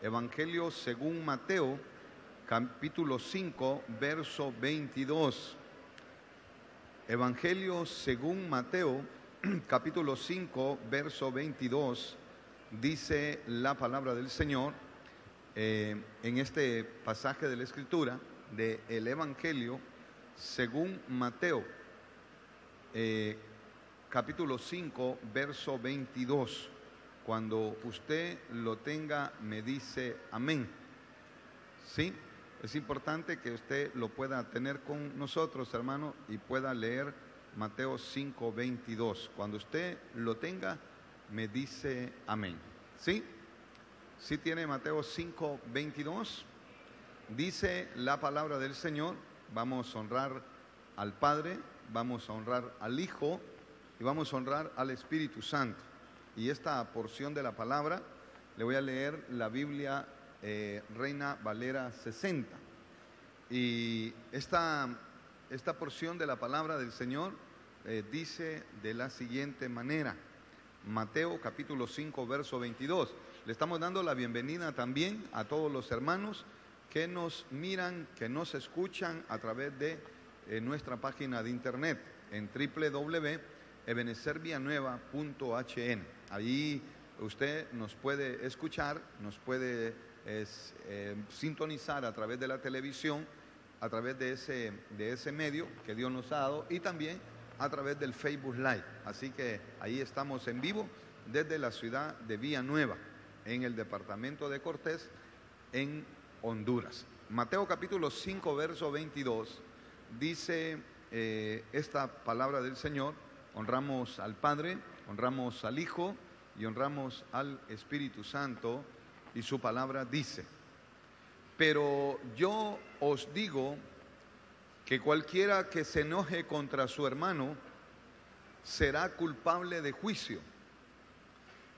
Evangelio según Mateo, capítulo 5, verso 22. Evangelio según Mateo, capítulo 5, verso 22, dice la palabra del Señor en este pasaje de la Escritura del Evangelio según Mateo, capítulo 5, verso 22. Cuando usted lo tenga, me dice amén. ¿Sí? Es importante que usted lo pueda tener con nosotros, hermano, y pueda leer Mateo 5, 22. Cuando usted lo tenga, me dice amén. ¿Sí? ¿Sí tiene Mateo 5, 22? Dice la palabra del Señor: vamos a honrar al Padre, vamos a honrar al Hijo y vamos a honrar al Espíritu Santo. Y esta porción de la palabra, le voy a leer la Biblia Reina Valera 60. Y esta porción de la palabra del Señor dice de la siguiente manera. Mateo capítulo 5, verso 22. Le estamos dando la bienvenida también a todos los hermanos que nos miran, que nos escuchan a través de nuestra página de internet en www.ebenecervillanueva.hn. Allí usted nos puede escuchar, nos puede sintonizar a través de la televisión, a través de ese medio que Dios nos ha dado, y también a través del Facebook Live. Así que ahí estamos en vivo desde la ciudad de Villanueva, en el departamento de Cortés, en Honduras. Mateo capítulo 5, verso 22, dice esta palabra del Señor: honramos al Padre, honramos al Hijo y honramos al Espíritu Santo. Y su palabra dice: pero yo os digo que cualquiera que se enoje contra su hermano será culpable de juicio,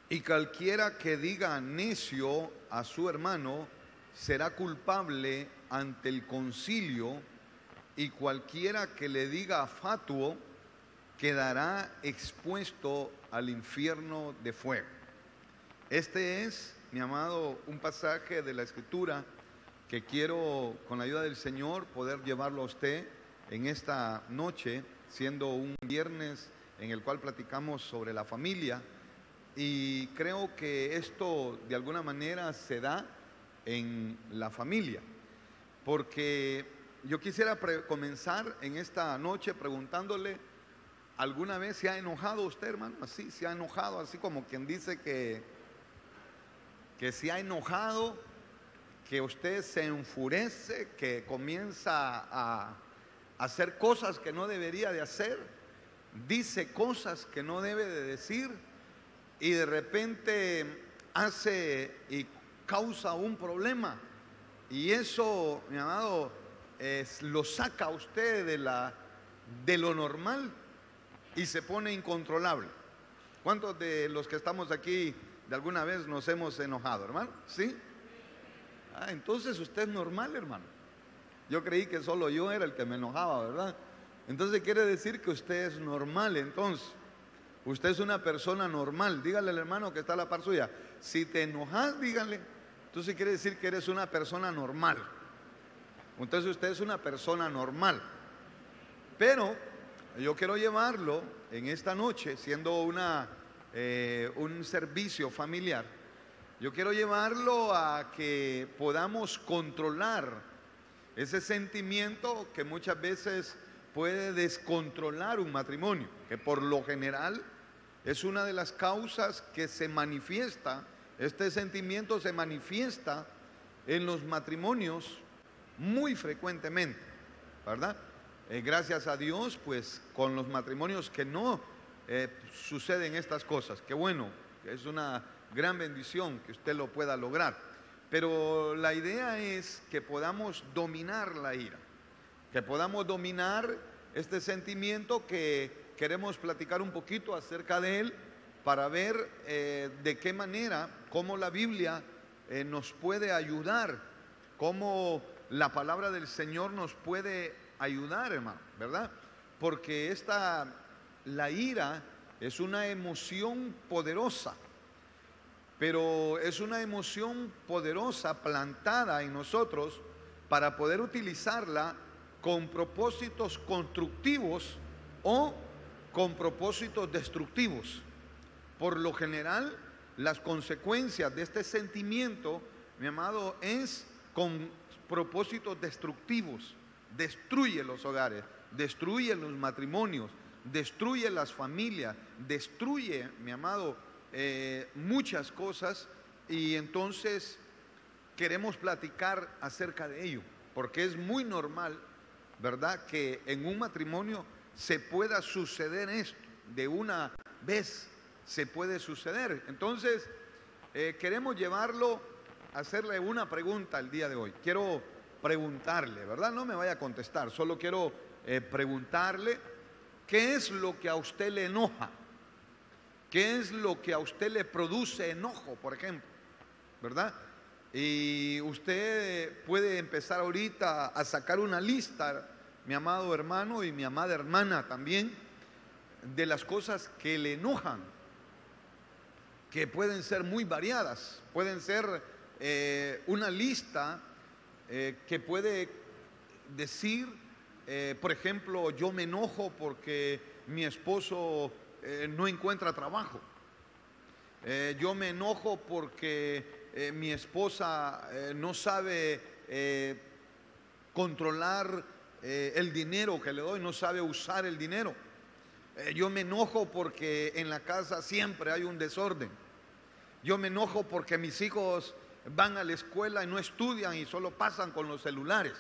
y cualquiera que diga necio a su hermano será culpable ante el concilio, y cualquiera que le diga fatuo quedará expuesto al infierno de fuego. Este es, mi amado, un pasaje de la Escritura que quiero, con la ayuda del Señor, poder llevarlo a usted en esta noche, siendo un viernes en el cual platicamos sobre la familia. Y creo que esto de alguna manera se da en la familia, porque yo quisiera comenzar en esta noche preguntándole: ¿alguna vez se ha enojado usted, hermano? Así, se ha enojado, así como quien dice que se ha enojado, que usted se enfurece, que comienza a hacer cosas que no debería de hacer, dice cosas que no debe de decir, y de repente hace y causa un problema, y eso, mi amado, lo saca a usted de lo normal y se pone incontrolable. ¿Cuántos de los que estamos aquí de alguna vez nos hemos enojado, hermano? ¿Sí? Entonces usted es normal, hermano. Yo creí que solo yo era el que me enojaba, ¿verdad? Entonces quiere decir que usted es normal. Entonces usted es una persona normal. Dígale al hermano que está a la par suya: si te enojas, dígale, entonces quiere decir que eres una persona normal. Entonces usted es una persona normal. Pero yo quiero llevarlo en esta noche, siendo un servicio familiar, yo quiero llevarlo a que podamos controlar ese sentimiento que muchas veces puede descontrolar un matrimonio, que por lo general es una de las causas que se manifiesta. Este sentimiento se manifiesta en los matrimonios muy frecuentemente, ¿verdad? Gracias a Dios, pues con los matrimonios que no suceden estas cosas, que bueno, es una gran bendición que usted lo pueda lograr. Pero la idea es que podamos dominar la ira, que podamos dominar este sentimiento, que queremos platicar un poquito acerca de él para ver de qué manera, cómo la Biblia nos puede ayudar, cómo la palabra del Señor nos puede ayudar, hermano, ¿verdad? Porque la ira es una emoción poderosa. pero es una emoción poderosa plantada en nosotros para poder utilizarla con propósitos constructivos o con propósitos destructivos. Por lo general, las consecuencias de este sentimiento, mi amado, es con propósitos destructivos. Destruye los hogares, destruye los matrimonios, destruye las familias, destruye, mi amado, muchas cosas. Y entonces queremos platicar acerca de ello, porque es muy normal, ¿verdad?, que en un matrimonio se pueda suceder esto. De una vez se puede suceder. Entonces queremos llevarlo a hacerle una pregunta el día de hoy. Quiero preguntarle, ¿verdad? No me vaya a contestar, solo quiero preguntarle qué es lo que a usted le enoja, qué es lo que a usted le produce enojo, por ejemplo, ¿verdad? Y usted puede empezar ahorita a sacar una lista, mi amado hermano y mi amada hermana también, de las cosas que le enojan, que pueden ser muy variadas. Pueden ser una lista que puede decir, por ejemplo, yo me enojo porque mi esposo no encuentra trabajo. Yo me enojo porque mi esposa no sabe controlar el dinero que le doy, no sabe usar el dinero. Yo me enojo porque en la casa siempre hay un desorden. Yo me enojo porque mis hijos van a la escuela y no estudian y solo pasan con los celulares.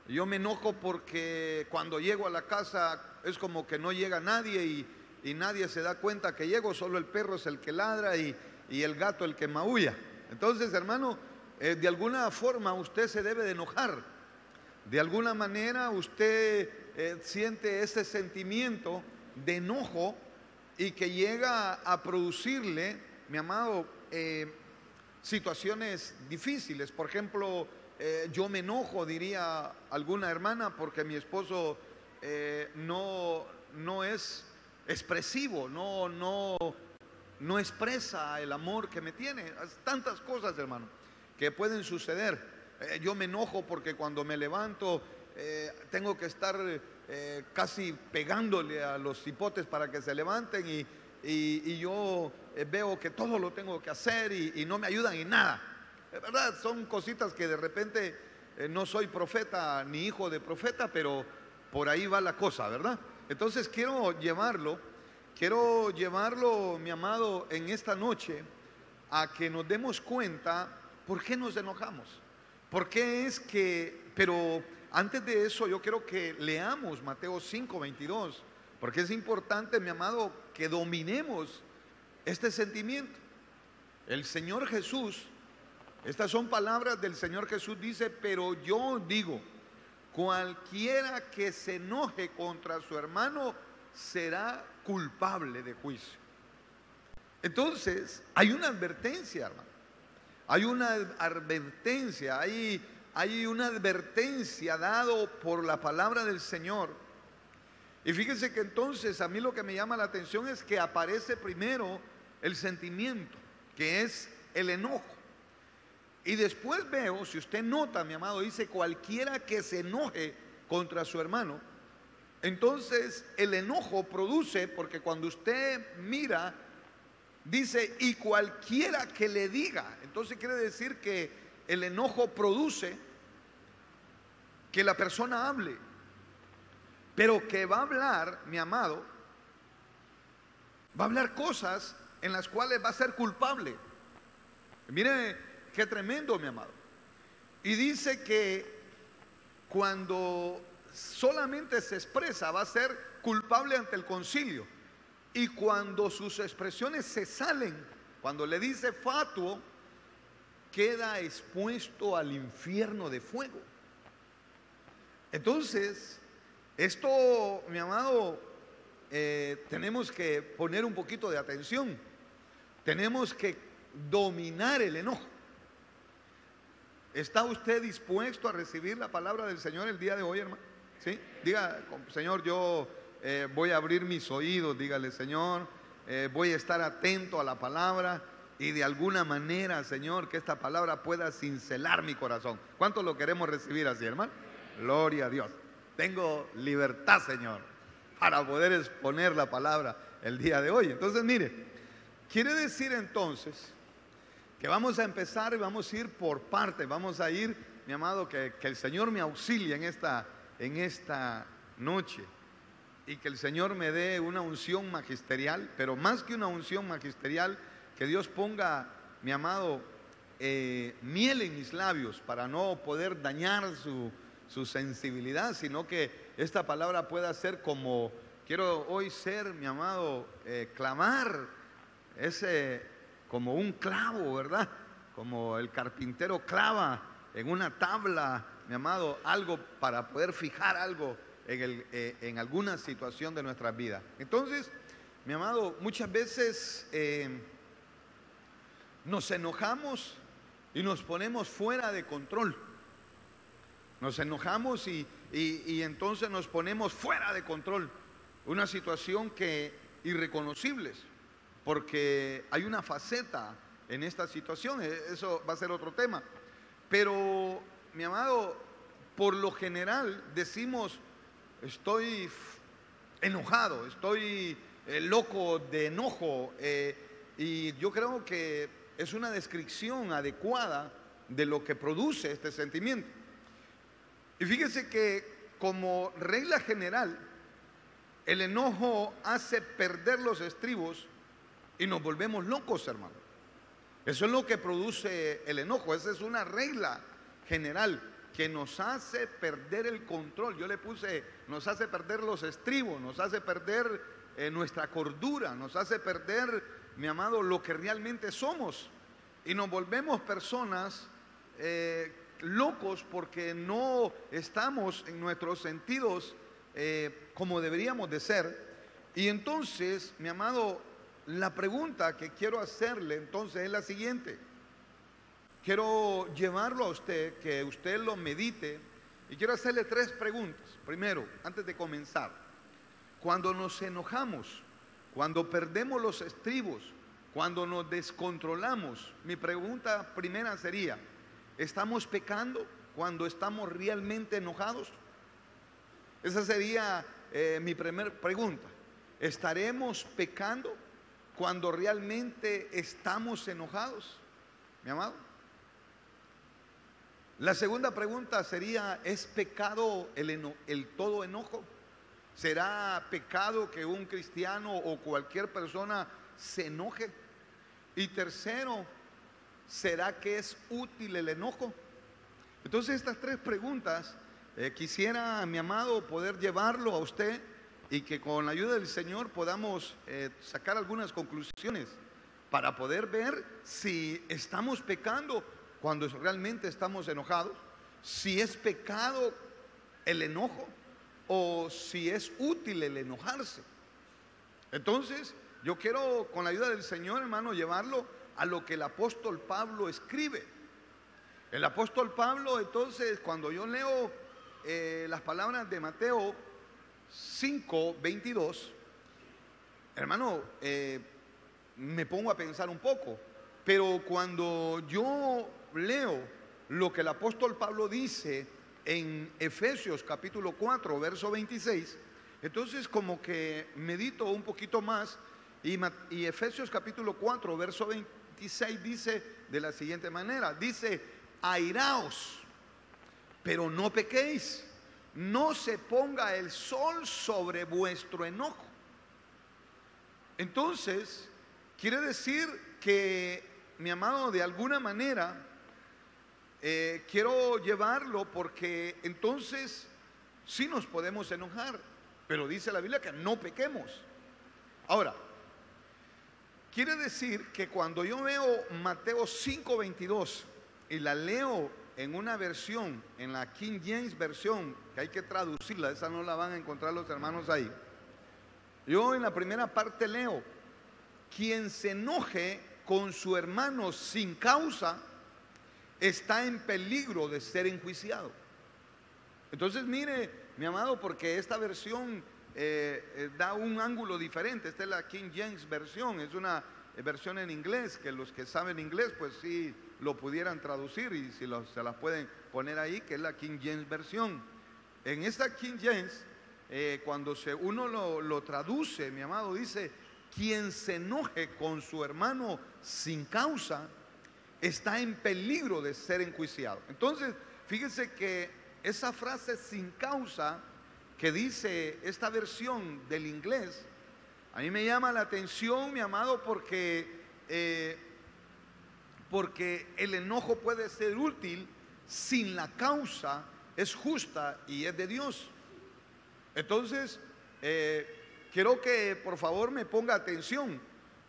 Yo me enojo porque cuando llego a la casa es como que no llega nadie y nadie se da cuenta que llego, solo el perro es el que ladra y el gato el que maulla. Entonces, hermano, de alguna forma usted se debe de enojar. De alguna manera usted siente ese sentimiento de enojo y que llega a producirle, mi amado, situaciones difíciles. Por ejemplo, yo me enojo, diría alguna hermana, porque mi esposo no es expresivo, no expresa el amor que me tiene. Tantas cosas, hermano, que pueden suceder. Yo me enojo porque cuando me levanto tengo que estar casi pegándole a los hipotes para que se levanten y yo veo que todo lo tengo que hacer y no me ayudan en nada. Es verdad, son cositas que de repente no soy profeta ni hijo de profeta, pero por ahí va la cosa, ¿verdad? Entonces quiero llevarlo, mi amado, en esta noche a que nos demos cuenta por qué nos enojamos. ¿Por qué es que? Pero antes de eso yo quiero que leamos Mateo 5:22, porque es importante, mi amado, que dominemos este sentimiento. El Señor Jesús, estas son palabras del Señor Jesús, dice: pero yo digo, cualquiera que se enoje contra su hermano será culpable de juicio. Entonces, hay una advertencia, hermano. Hay una advertencia, hay una advertencia dado por la palabra del Señor. Y fíjense que entonces a mí lo que me llama la atención es que aparece primero el sentimiento, que es el enojo. Y después veo, si usted nota, mi amado, dice cualquiera que se enoje contra su hermano. Entonces el enojo produce, porque cuando usted mira, dice y cualquiera que le diga. Entonces quiere decir que el enojo produce que la persona hable, pero que va a hablar, mi amado, va a hablar cosas en las cuales va a ser culpable. Mire qué tremendo, mi amado. Y dice que cuando solamente se expresa va a ser culpable ante el concilio. Y cuando sus expresiones se salen, cuando le dice fatuo, queda expuesto al infierno de fuego. Entonces, esto, mi amado, tenemos que poner un poquito de atención. Tenemos que dominar el enojo. ¿Está usted dispuesto a recibir la palabra del Señor el día de hoy, hermano? ¿Sí? Diga: Señor, yo voy a abrir mis oídos. Dígale: Señor, voy a estar atento a la palabra y de alguna manera, Señor, que esta palabra pueda cincelar mi corazón. ¿Cuántos lo queremos recibir así, hermano? Gloria a Dios. Tengo libertad, Señor, para poder exponer la palabra el día de hoy. Entonces, mire, quiere decir entonces que vamos a empezar y vamos a ir por partes. Vamos a ir, mi amado, que el Señor me auxilie en esta noche y que el Señor me dé una unción magisterial, pero más que una unción magisterial, que Dios ponga, mi amado, miel en mis labios para no poder dañar su sensibilidad, sino que esta palabra pueda ser como, quiero hoy ser, mi amado, clamar como un clavo, ¿verdad? Como el carpintero clava en una tabla, mi amado, algo para poder fijar algo en alguna situación de nuestras vidas. Entonces, mi amado, muchas veces nos enojamos y nos ponemos fuera de control. Nos enojamos y entonces nos ponemos fuera de control. Una situación irreconocibles, porque hay una faceta en esta situación. Eso va a ser otro tema. Pero, mi amado, por lo general decimos: estoy enojado, estoy loco de enojo, y yo creo que es una descripción adecuada de lo que produce este sentimiento. Y fíjese que, como regla general, el enojo hace perder los estribos y nos volvemos locos, hermano. Eso es lo que produce el enojo. Esa es una regla general que nos hace perder el control. Yo le puse, nos hace perder los estribos, nos hace perder nuestra cordura, nos hace perder, mi amado, lo que realmente somos. Y nos volvemos personas locos porque no estamos en nuestros sentidos como deberíamos de ser. Y entonces, mi amado, la pregunta que quiero hacerle entonces es la siguiente. Quiero llevarlo a usted, que usted lo medite, y quiero hacerle 3 preguntas. Primero, antes de comenzar, cuando nos enojamos, cuando perdemos los estribos, cuando nos descontrolamos, mi pregunta primera sería: ¿estamos pecando cuando estamos realmente enojados? Esa sería mi primera pregunta. ¿Estaremos pecando cuando realmente estamos enojados, mi amado? La segunda pregunta sería: ¿es pecado el todo enojo? ¿Será pecado que un cristiano o cualquier persona se enoje? Y tercero, ¿será que es útil el enojo? Entonces, estas 3 preguntas quisiera, mi amado, poder llevarlo a usted y que con la ayuda del Señor podamos sacar algunas conclusiones para poder ver si estamos pecando cuando realmente estamos enojados, si es pecado el enojo o si es útil el enojarse. Entonces, yo quiero, con la ayuda del Señor, hermano, llevarlo a lo que el apóstol Pablo escribe. El apóstol Pablo, entonces, cuando yo leo las palabras de Mateo 5:22, hermano, me pongo a pensar un poco. Pero cuando yo leo lo que el apóstol Pablo dice en Efesios capítulo 4, verso 26, entonces como que medito un poquito más, y Efesios capítulo 4, verso 26 dice de la siguiente manera, dice: airaos, pero no pequéis, no se ponga el sol sobre vuestro enojo. Entonces, quiere decir que, mi amado, de alguna manera, quiero llevarlo porque entonces sí nos podemos enojar, pero dice la Biblia que no pequemos. Ahora, quiere decir que cuando yo veo Mateo 5:22 y la leo en una versión, en la King James versión, que hay que traducirla, esa no la van a encontrar los hermanos ahí. Yo en la primera parte leo: quien se enoje con su hermano sin causa está en peligro de ser enjuiciado. Entonces, mire, mi amado, porque esta versión da un ángulo diferente. Esta es la King James versión, es una versión en inglés, que los que saben inglés pues sí lo pudieran traducir y si se las pueden poner ahí, que es la King James versión. En esta King James, cuando uno lo traduce, mi amado, dice: quien se enoje con su hermano sin causa está en peligro de ser enjuiciado. Entonces, fíjese que esa frase sin causa que dice esta versión del inglés, a mí me llama la atención, mi amado, porque el enojo puede ser útil si la causa es justa y es de Dios. Entonces, quiero que por favor me ponga atención,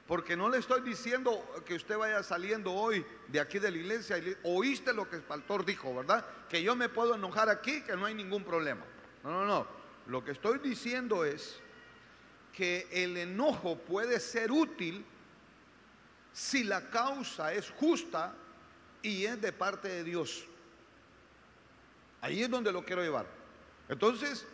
porque no le estoy diciendo que usted vaya saliendo hoy de aquí de la iglesia y oíste lo que el pastor dijo, ¿verdad? Que yo me puedo enojar aquí, que no hay ningún problema. No. Lo que estoy diciendo es que el enojo puede ser útil si la causa es justa y es de parte de Dios. Ahí es donde lo quiero llevar. Entonces,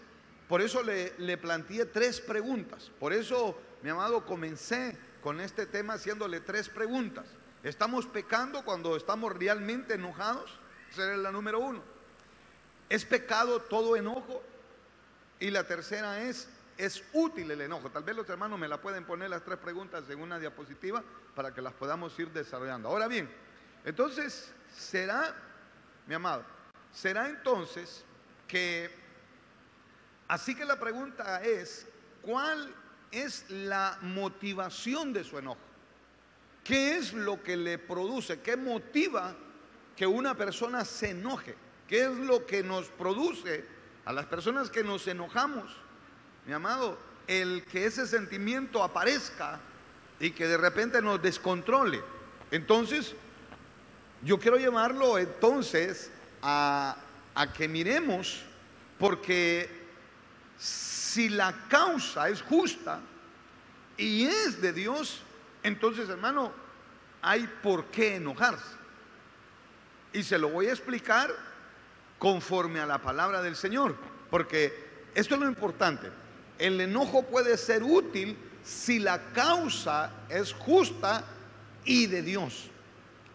por eso le planteé 3 preguntas. Por eso, mi amado, comencé con este tema haciéndole 3 preguntas. ¿Estamos pecando cuando estamos realmente enojados? Esa es la número 1. ¿Es pecado todo enojo? Y la tercera ¿es útil el enojo? Tal vez los hermanos me la pueden poner las 3 preguntas en una diapositiva para que las podamos ir desarrollando. Ahora bien, entonces, mi amado, será entonces que, así que la pregunta es, ¿cuál es la motivación de su enojo? ¿Qué es lo que le produce? ¿Qué motiva que una persona se enoje? ¿Qué es lo que nos produce a las personas que nos enojamos, mi amado, el que ese sentimiento aparezca y que de repente nos descontrole? Entonces, yo quiero llevarlo entonces a que miremos, porque si la causa es justa y es de Dios, entonces, hermano, hay por qué enojarse. Y se lo voy a explicar conforme a la palabra del Señor, porque esto es lo importante. El enojo puede ser útil si la causa es justa y de Dios.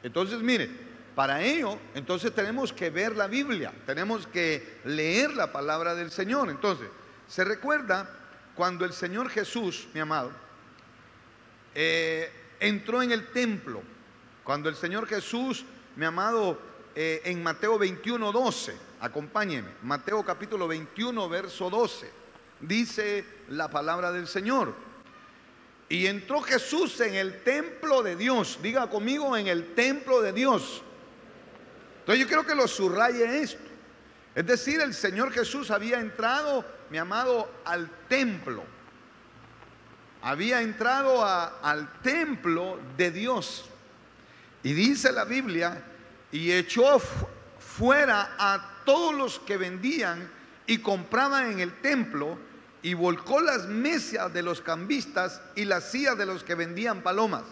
Entonces, mire, para ello, entonces tenemos que ver la Biblia, tenemos que leer la palabra del Señor. Entonces, se recuerda cuando el Señor Jesús, mi amado, entró en el templo, cuando el Señor Jesús, mi amado, en Mateo 21, 12, acompáñenme, Mateo capítulo 21, verso 12, dice la palabra del Señor: y entró Jesús en el templo de Dios. Diga conmigo, en el templo de Dios. Entonces yo quiero que lo subraye esto. Es decir, el Señor Jesús había entrado, mi amado, al templo. Había entrado al templo de Dios. Y dice la Biblia: y echó fuera a todos los que vendían y compraban en el templo, y volcó las mesas de los cambistas y las sillas de los que vendían palomas.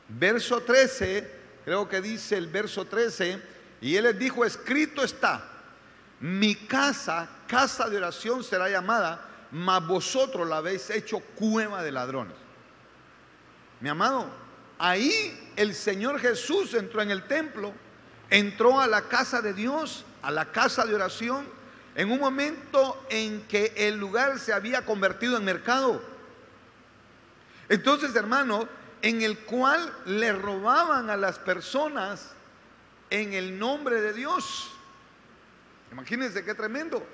Verso 13, creo que dice el verso 13, y él les dijo: escrito está, mi casa, casa de oración será llamada, mas vosotros la habéis hecho cueva de ladrones. Mi amado, ahí el Señor Jesús entró en el templo, entró a la casa de Dios, a la casa de oración, en un momento en que el lugar se había convertido en mercado. Entonces, hermano, en el cual le robaban a las personas en el nombre de Dios. Imagínense qué tremendo.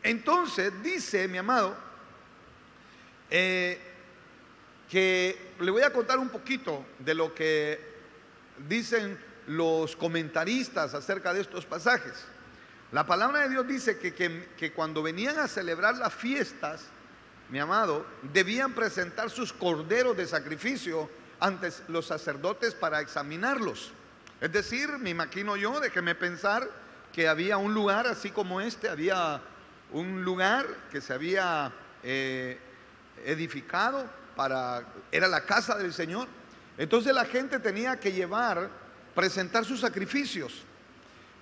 Entonces dice, mi amado, que le voy a contar un poquito de lo que dicen los comentaristas acerca de estos pasajes. La palabra de Dios dice que cuando venían a celebrar las fiestas, mi amado, debían presentar sus corderos de sacrificio ante los sacerdotes para examinarlos. Es decir, me imagino yo, déjeme pensar, que había un lugar así como este, había un lugar que se había edificado era la casa del Señor. Entonces la gente tenía que presentar sus sacrificios.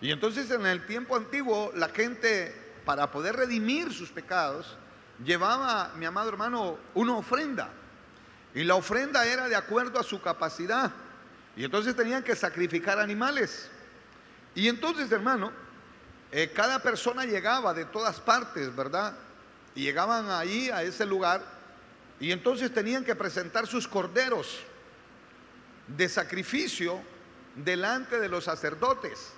Y entonces en el tiempo antiguo la gente, para poder redimir sus pecados, llevaba, mi amado hermano, una ofrenda. Y la ofrenda era de acuerdo a su capacidad. Y entonces tenían que sacrificar animales. Y entonces, hermano, cada persona llegaba de todas partes, ¿verdad? Y llegaban ahí a ese lugar. Y entonces tenían que presentar sus corderos de sacrificio delante de los sacerdotes.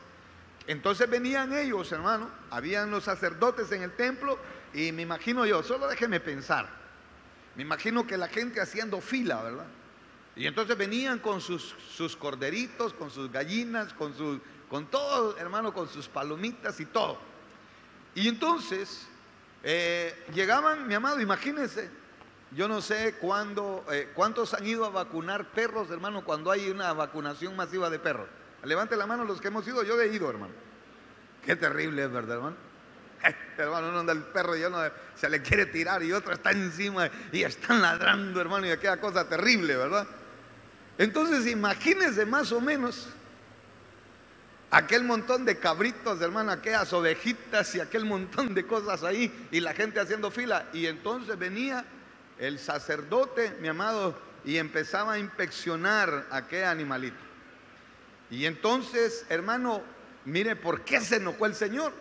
Entonces venían ellos, hermano, habían los sacerdotes en el templo, y me imagino yo, solo déjeme pensar, me imagino que la gente haciendo fila, ¿verdad? Y entonces venían con sus corderitos, con sus gallinas, con todo, hermano, con sus palomitas y todo. Y entonces llegaban, mi amado, imagínense, yo no sé cuántos han ido a vacunar perros, hermano, cuando hay una vacunación masiva de perros. Levante la mano los que hemos ido. Yo he ido, hermano. Qué terrible es, ¿verdad, hermano? Hermano, uno anda el perro y uno se le quiere tirar y otro está encima y están ladrando, hermano, y aquella cosa terrible, ¿verdad? Entonces imagínense más o menos aquel montón de cabritos, hermano, aquellas ovejitas y aquel montón de cosas ahí, y la gente haciendo fila. Y entonces venía el sacerdote, mi amado, y empezaba a inspeccionar aquel animalito. Y entonces, hermano, mire por qué se enojó el Señor.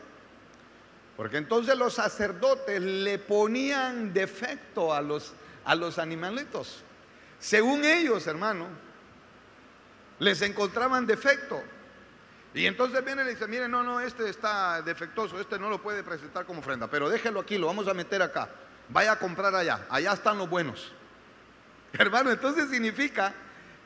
Porque entonces los sacerdotes le ponían defecto a los animalitos. Según ellos, hermano, les encontraban defecto. Y entonces viene y le dice, mire, no, este está defectuoso, este no lo puede presentar como ofrenda, pero déjelo aquí, lo vamos a meter acá. Vaya a comprar allá están los buenos. Hermano, entonces significa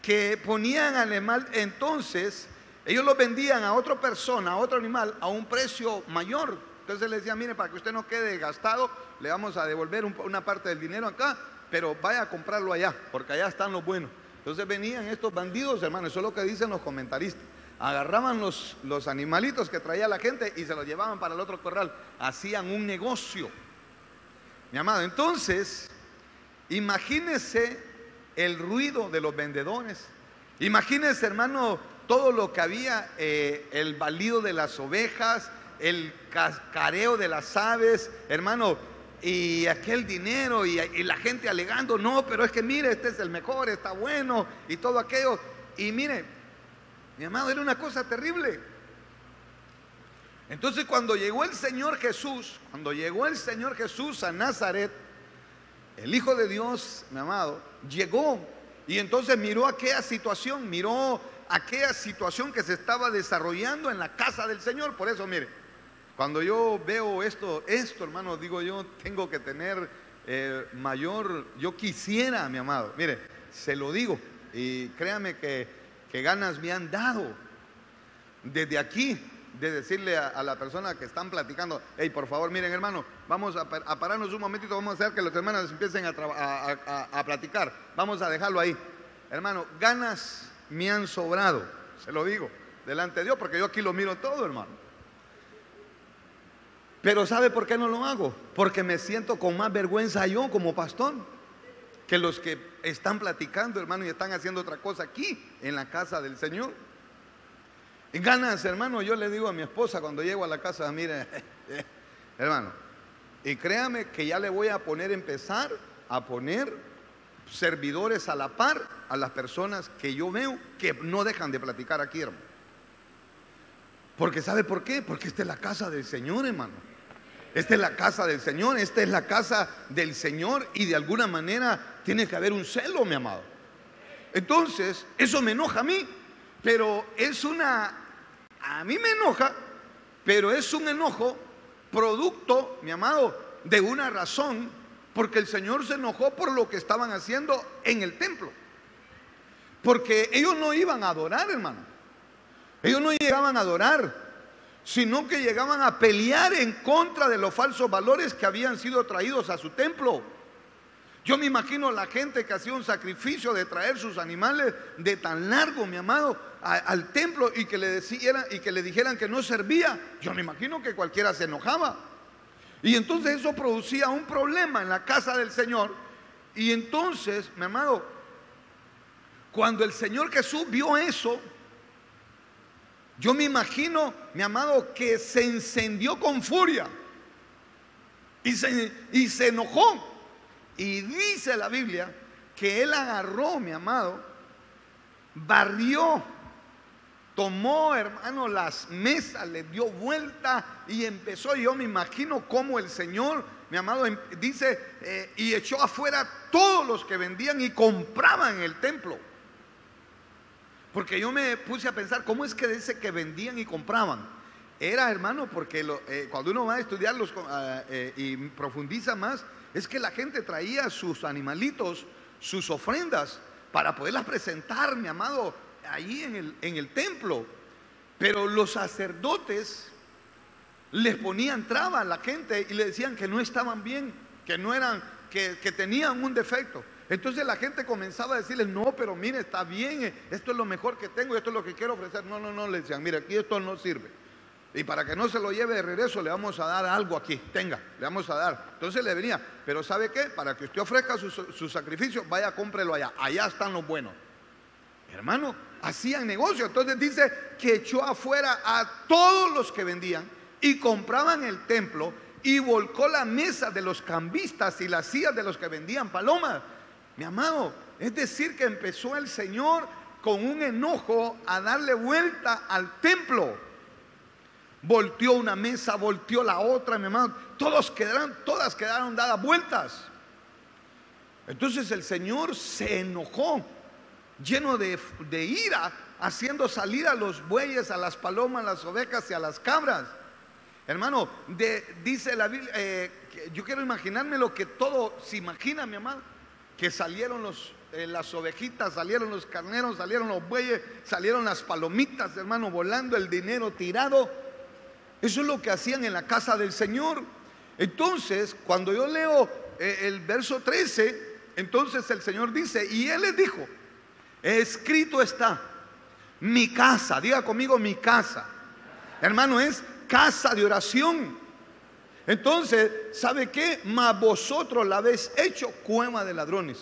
que ponían animal, entonces ellos lo vendían a otra persona, a otro animal, a un precio mayor. Entonces le decían, mire, para que usted no quede gastado, le vamos a devolver una parte del dinero acá, pero vaya a comprarlo allá, porque allá están los buenos. Entonces venían estos bandidos, hermano, eso es lo que dicen los comentaristas. Agarraban los animalitos que traía la gente y se los llevaban para el otro corral. Hacían un negocio, mi amado. Entonces, imagínese el ruido de los vendedores. Imagínense, hermano, todo lo que había, el balido de las ovejas, el cascareo de las aves, hermano, y aquel dinero y la gente alegando, no, pero es que mire, este es el mejor, está bueno, y todo aquello. Y mire, mi amado, era una cosa terrible. Entonces cuando llegó el Señor Jesús a Nazaret, el Hijo de Dios, mi amado, llegó y entonces miró aquella situación que se estaba desarrollando en la casa del Señor. Por eso, mire, cuando yo veo esto, hermano, digo yo, tengo que tener yo quisiera, mi amado, mire, se lo digo, y créame que ganas me han dado desde aquí, de decirle a la persona que están platicando, hey, por favor, miren, hermano, vamos a pararnos un momentito, vamos a hacer que los hermanos empiecen a platicar, vamos a dejarlo ahí. Hermano, ganas me han sobrado, se lo digo, delante de Dios, porque yo aquí lo miro todo, hermano. Pero ¿sabe por qué no lo hago? Porque me siento con más vergüenza yo como pastor que los que están platicando, hermano, y están haciendo otra cosa aquí en la casa del Señor. Y ganas, hermano, yo le digo a mi esposa cuando llego a la casa, mire, hermano, y créame que ya le voy a empezar a poner servidores a la par a las personas que yo veo que no dejan de platicar aquí, hermano. Porque ¿sabe por qué? Porque esta es la casa del Señor, hermano. Esta es la casa del Señor, esta es la casa del Señor, y de alguna manera tiene que haber un celo, mi amado. Entonces, eso me enoja a mí, pero a mí me enoja, pero es un enojo producto, mi amado, de una razón, porque el Señor se enojó por lo que estaban haciendo en el templo. Porque ellos no iban a adorar, hermano. Ellos no llegaban a adorar, sino que llegaban a pelear en contra de los falsos valores que habían sido traídos a su templo. Yo me imagino la gente que hacía un sacrificio de traer sus animales de tan largo, mi amado, al templo, y que le dijeran que no servía. Yo me imagino que cualquiera se enojaba. Y entonces eso producía un problema en la casa del Señor. Y entonces, mi amado, cuando el Señor Jesús vio eso, yo me imagino, mi amado, que se encendió con furia y se enojó. Y dice la Biblia que él agarró, mi amado, barrió, tomó, hermano, las mesas, le dio vuelta y empezó. Yo me imagino cómo el Señor, mi amado, dice, y echó afuera todos los que vendían y compraban en el templo. Porque yo me puse a pensar, ¿cómo es que dice que vendían y compraban? Era, hermano, porque cuando uno va a estudiar y profundiza más, es que la gente traía sus animalitos, sus ofrendas, para poderlas presentar, mi amado, ahí en el templo. Pero los sacerdotes les ponían traba a la gente y le decían que no estaban bien, que no eran, que tenían un defecto. Entonces la gente comenzaba a decirles, no, pero mire, está bien, esto es lo mejor que tengo, esto es lo que quiero ofrecer. No, le decían, mire, aquí esto no sirve. Y para que no se lo lleve de regreso, le vamos a dar algo aquí, tenga, le vamos a dar. Entonces le venía, pero ¿sabe qué? Para que usted ofrezca su sacrificio, vaya, cómprelo allá, allá están los buenos. Hermano, hacían negocio. Entonces dice que echó afuera a todos los que vendían y compraban el templo y volcó la mesa de los cambistas y las sillas de los que vendían palomas. Mi amado, es decir que empezó el Señor con un enojo a darle vuelta al templo. Volteó una mesa, volteó la otra, mi hermano. Todas quedaron dadas vueltas. Entonces el Señor se enojó, lleno de ira, haciendo salir a los bueyes, a las palomas, a las ovejas y a las cabras. Hermano, dice la Biblia, yo quiero imaginarme lo que todo se imagina, mi amado, que salieron las ovejitas, salieron los carneros, salieron los bueyes, salieron las palomitas, hermano, volando, el dinero tirado. Eso es lo que hacían en la casa del Señor. Entonces, cuando yo leo el verso 13, entonces el Señor dice, y Él les dijo, escrito está, mi casa, diga conmigo mi casa. Hermano, es casa de oración. Entonces, ¿sabe qué? Mas vosotros la habéis hecho cueva de ladrones.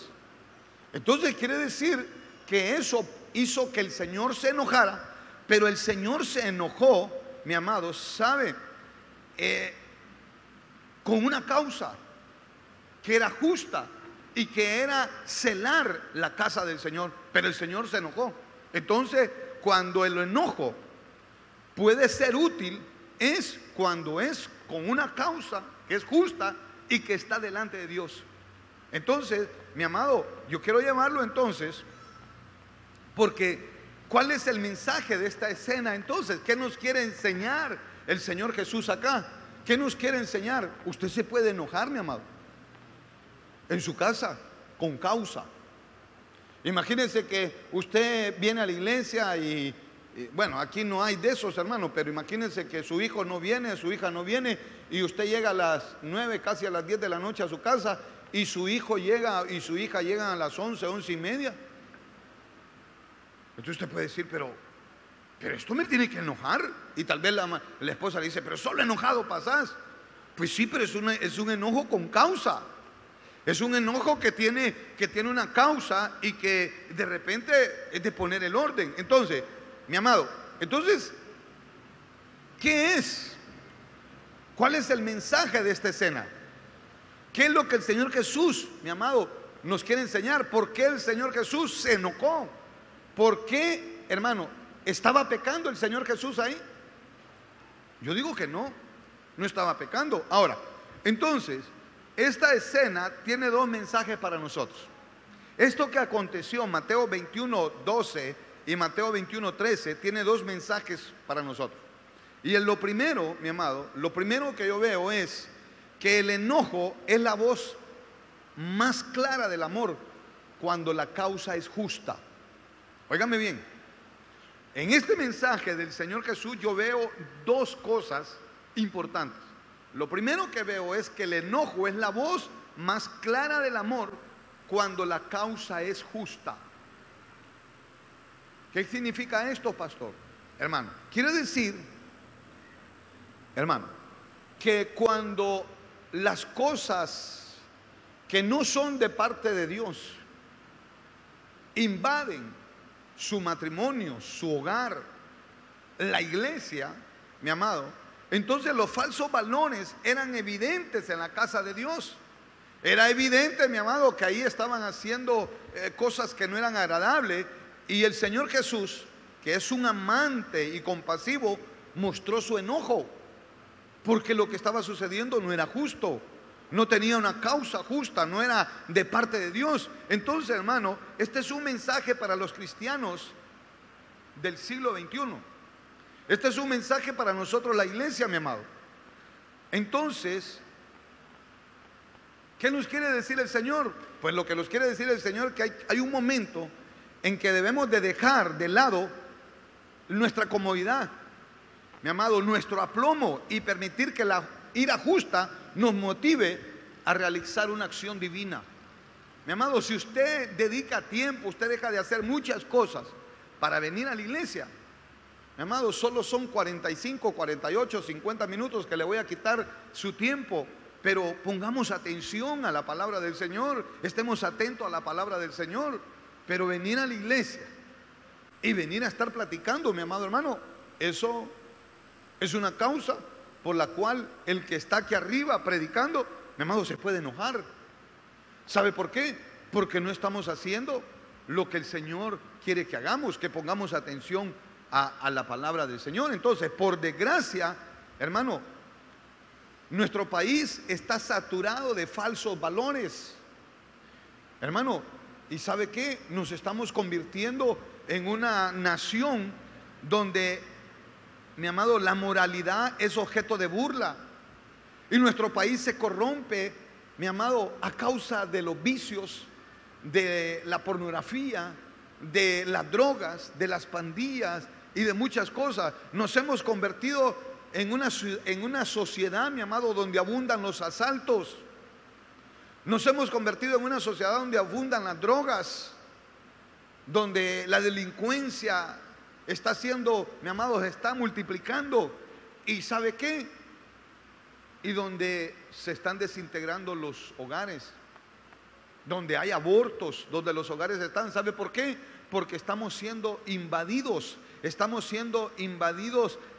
Entonces quiere decir que eso hizo que el Señor se enojara, pero el Señor se enojó, mi amado, ¿sabe? Con una causa que era justa y que era celar la casa del Señor, pero el Señor se enojó. Entonces, cuando el enojo puede ser útil, es cuando es con una causa que es justa y que está delante de Dios. Entonces, mi amado, yo quiero llamarlo entonces, porque ¿cuál es el mensaje de esta escena entonces? ¿Qué nos quiere enseñar el Señor Jesús acá? ¿Qué nos quiere enseñar? Usted se puede enojar, mi amado, en su casa, con causa. Imagínense que usted viene a la iglesia y bueno, aquí no hay de esos, hermanos, pero imagínense que su hijo no viene, su hija no viene, y usted llega a las 9, casi a las 10 de la noche a su casa, y su hijo llega y su hija llegan a las 11, 11 y media. Entonces usted puede decir, pero esto me tiene que enojar. Y tal vez la esposa le dice, pero solo enojado pasás. Pues sí, pero es un enojo con causa. Es un enojo que tiene una causa y que de repente es de poner el orden. Entonces, mi amado, entonces, ¿qué es? ¿Cuál es el mensaje de esta escena? ¿Qué es lo que el Señor Jesús, mi amado, nos quiere enseñar? ¿Por qué el Señor Jesús se enojó? ¿Por qué, hermano, estaba pecando el Señor Jesús ahí? Yo digo que no estaba pecando. Ahora, entonces, esta escena tiene dos mensajes para nosotros. Esto que aconteció en Mateo 21:12 y Mateo 21:13 tiene dos mensajes para nosotros. Y en lo primero, mi amado, lo primero que yo veo es que el enojo es la voz más clara del amor cuando la causa es justa. Óigame bien, en este mensaje del Señor Jesús yo veo dos cosas importantes. Lo primero que veo es que el enojo es la voz más clara del amor cuando la causa es justa. ¿Qué significa esto, pastor? Hermano, quiere decir, hermano, que cuando las cosas que no son de parte de Dios invaden su matrimonio, su hogar, la iglesia, mi amado, entonces los falsos valores eran evidentes en la casa de Dios. Era evidente, mi amado, que ahí estaban haciendo cosas que no eran agradables. Y el Señor Jesús, que es un amante y compasivo, mostró su enojo, porque lo que estaba sucediendo no era justo, no tenía una causa justa, no era de parte de Dios. Entonces, hermano, este es un mensaje para los cristianos del siglo XXI. Este es un mensaje para nosotros, la iglesia, mi amado. Entonces, ¿qué nos quiere decir el Señor? Pues lo que nos quiere decir el Señor es que hay un momento en que debemos de dejar de lado nuestra comodidad, mi amado, nuestro aplomo, y permitir que la ira justa nos motive a realizar una acción divina. Mi amado, si usted dedica tiempo, usted deja de hacer muchas cosas para venir a la iglesia, mi amado, solo son 45, 48, 50 minutos que le voy a quitar su tiempo. Pero pongamos atención a la palabra del Señor, estemos atentos a la palabra del Señor. Pero venir a la iglesia y venir a estar platicando, mi amado hermano, eso es una causa por la cual el que está aquí arriba predicando, mi amado, se puede enojar. ¿Sabe por qué? Porque no estamos haciendo lo que el Señor quiere que hagamos, que pongamos atención a la palabra del Señor. Entonces, por desgracia, hermano, nuestro país está saturado de falsos valores, hermano. ¿Y sabe qué? Nos estamos convirtiendo en una nación donde, mi amado, la moralidad es objeto de burla. Y nuestro país se corrompe, mi amado, a causa de los vicios, de la pornografía, de las drogas, de las pandillas y de muchas cosas. Nos hemos convertido en una sociedad, mi amado, donde abundan los asaltos. Nos hemos convertido en una sociedad donde abundan las drogas, donde la delincuencia está siendo, mi amado, se está multiplicando. ¿Y sabe qué? Y donde se están desintegrando los hogares, donde hay abortos, donde los hogares están. ¿Sabe por qué? Porque estamos siendo invadidos,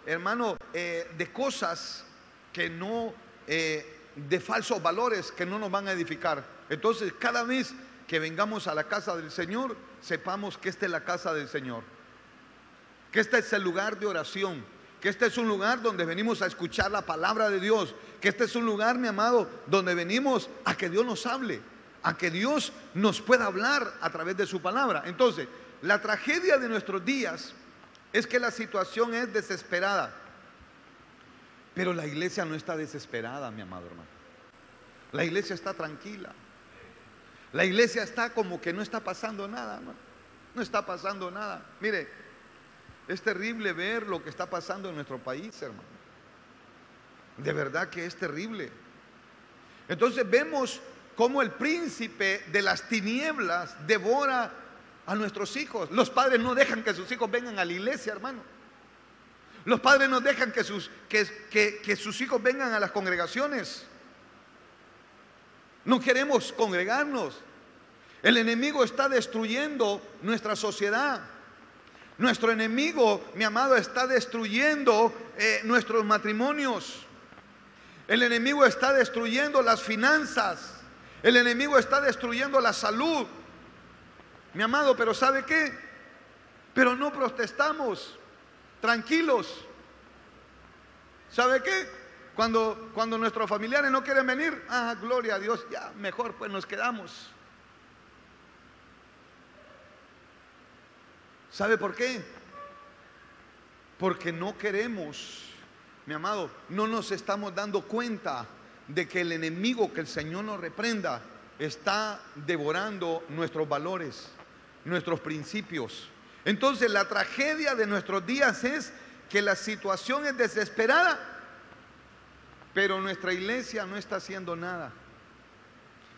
hermano, de cosas que no, de falsos valores que no nos van a edificar. Entonces, cada vez que vengamos a la casa del Señor, sepamos que esta es la casa del Señor, que este es el lugar de oración, que este es un lugar donde venimos a escuchar la palabra de Dios, que este es un lugar, mi amado, donde venimos a que Dios nos hable, a que Dios nos pueda hablar a través de su palabra. Entonces, la tragedia de nuestros días es que la situación es desesperada, pero la iglesia no está desesperada, mi amado hermano. La iglesia está tranquila. La iglesia está como que no está pasando nada, hermano. No está pasando nada. Mire, es terrible ver lo que está pasando en nuestro país, hermano. De verdad que es terrible. Entonces vemos cómo el príncipe de las tinieblas devora a nuestros hijos. Los padres no dejan que sus hijos vengan a la iglesia, hermano. Los padres no dejan que sus hijos vengan a las congregaciones. No queremos congregarnos. El enemigo está destruyendo nuestra sociedad. Nuestro enemigo, mi amado, está destruyendo nuestros matrimonios. El enemigo está destruyendo las finanzas. El enemigo está destruyendo la salud, mi amado. Pero ¿sabe qué? Pero no protestamos, tranquilos. ¿Sabe qué? Cuando nuestros familiares no quieren venir, gloria a Dios, ya mejor pues nos quedamos. ¿Sabe por qué? Porque no queremos, mi amado, no nos estamos dando cuenta de que el enemigo, que el Señor nos reprenda, está devorando nuestros valores, nuestros principios. Entonces la tragedia de nuestros días es que la situación es desesperada, pero nuestra iglesia no está haciendo nada.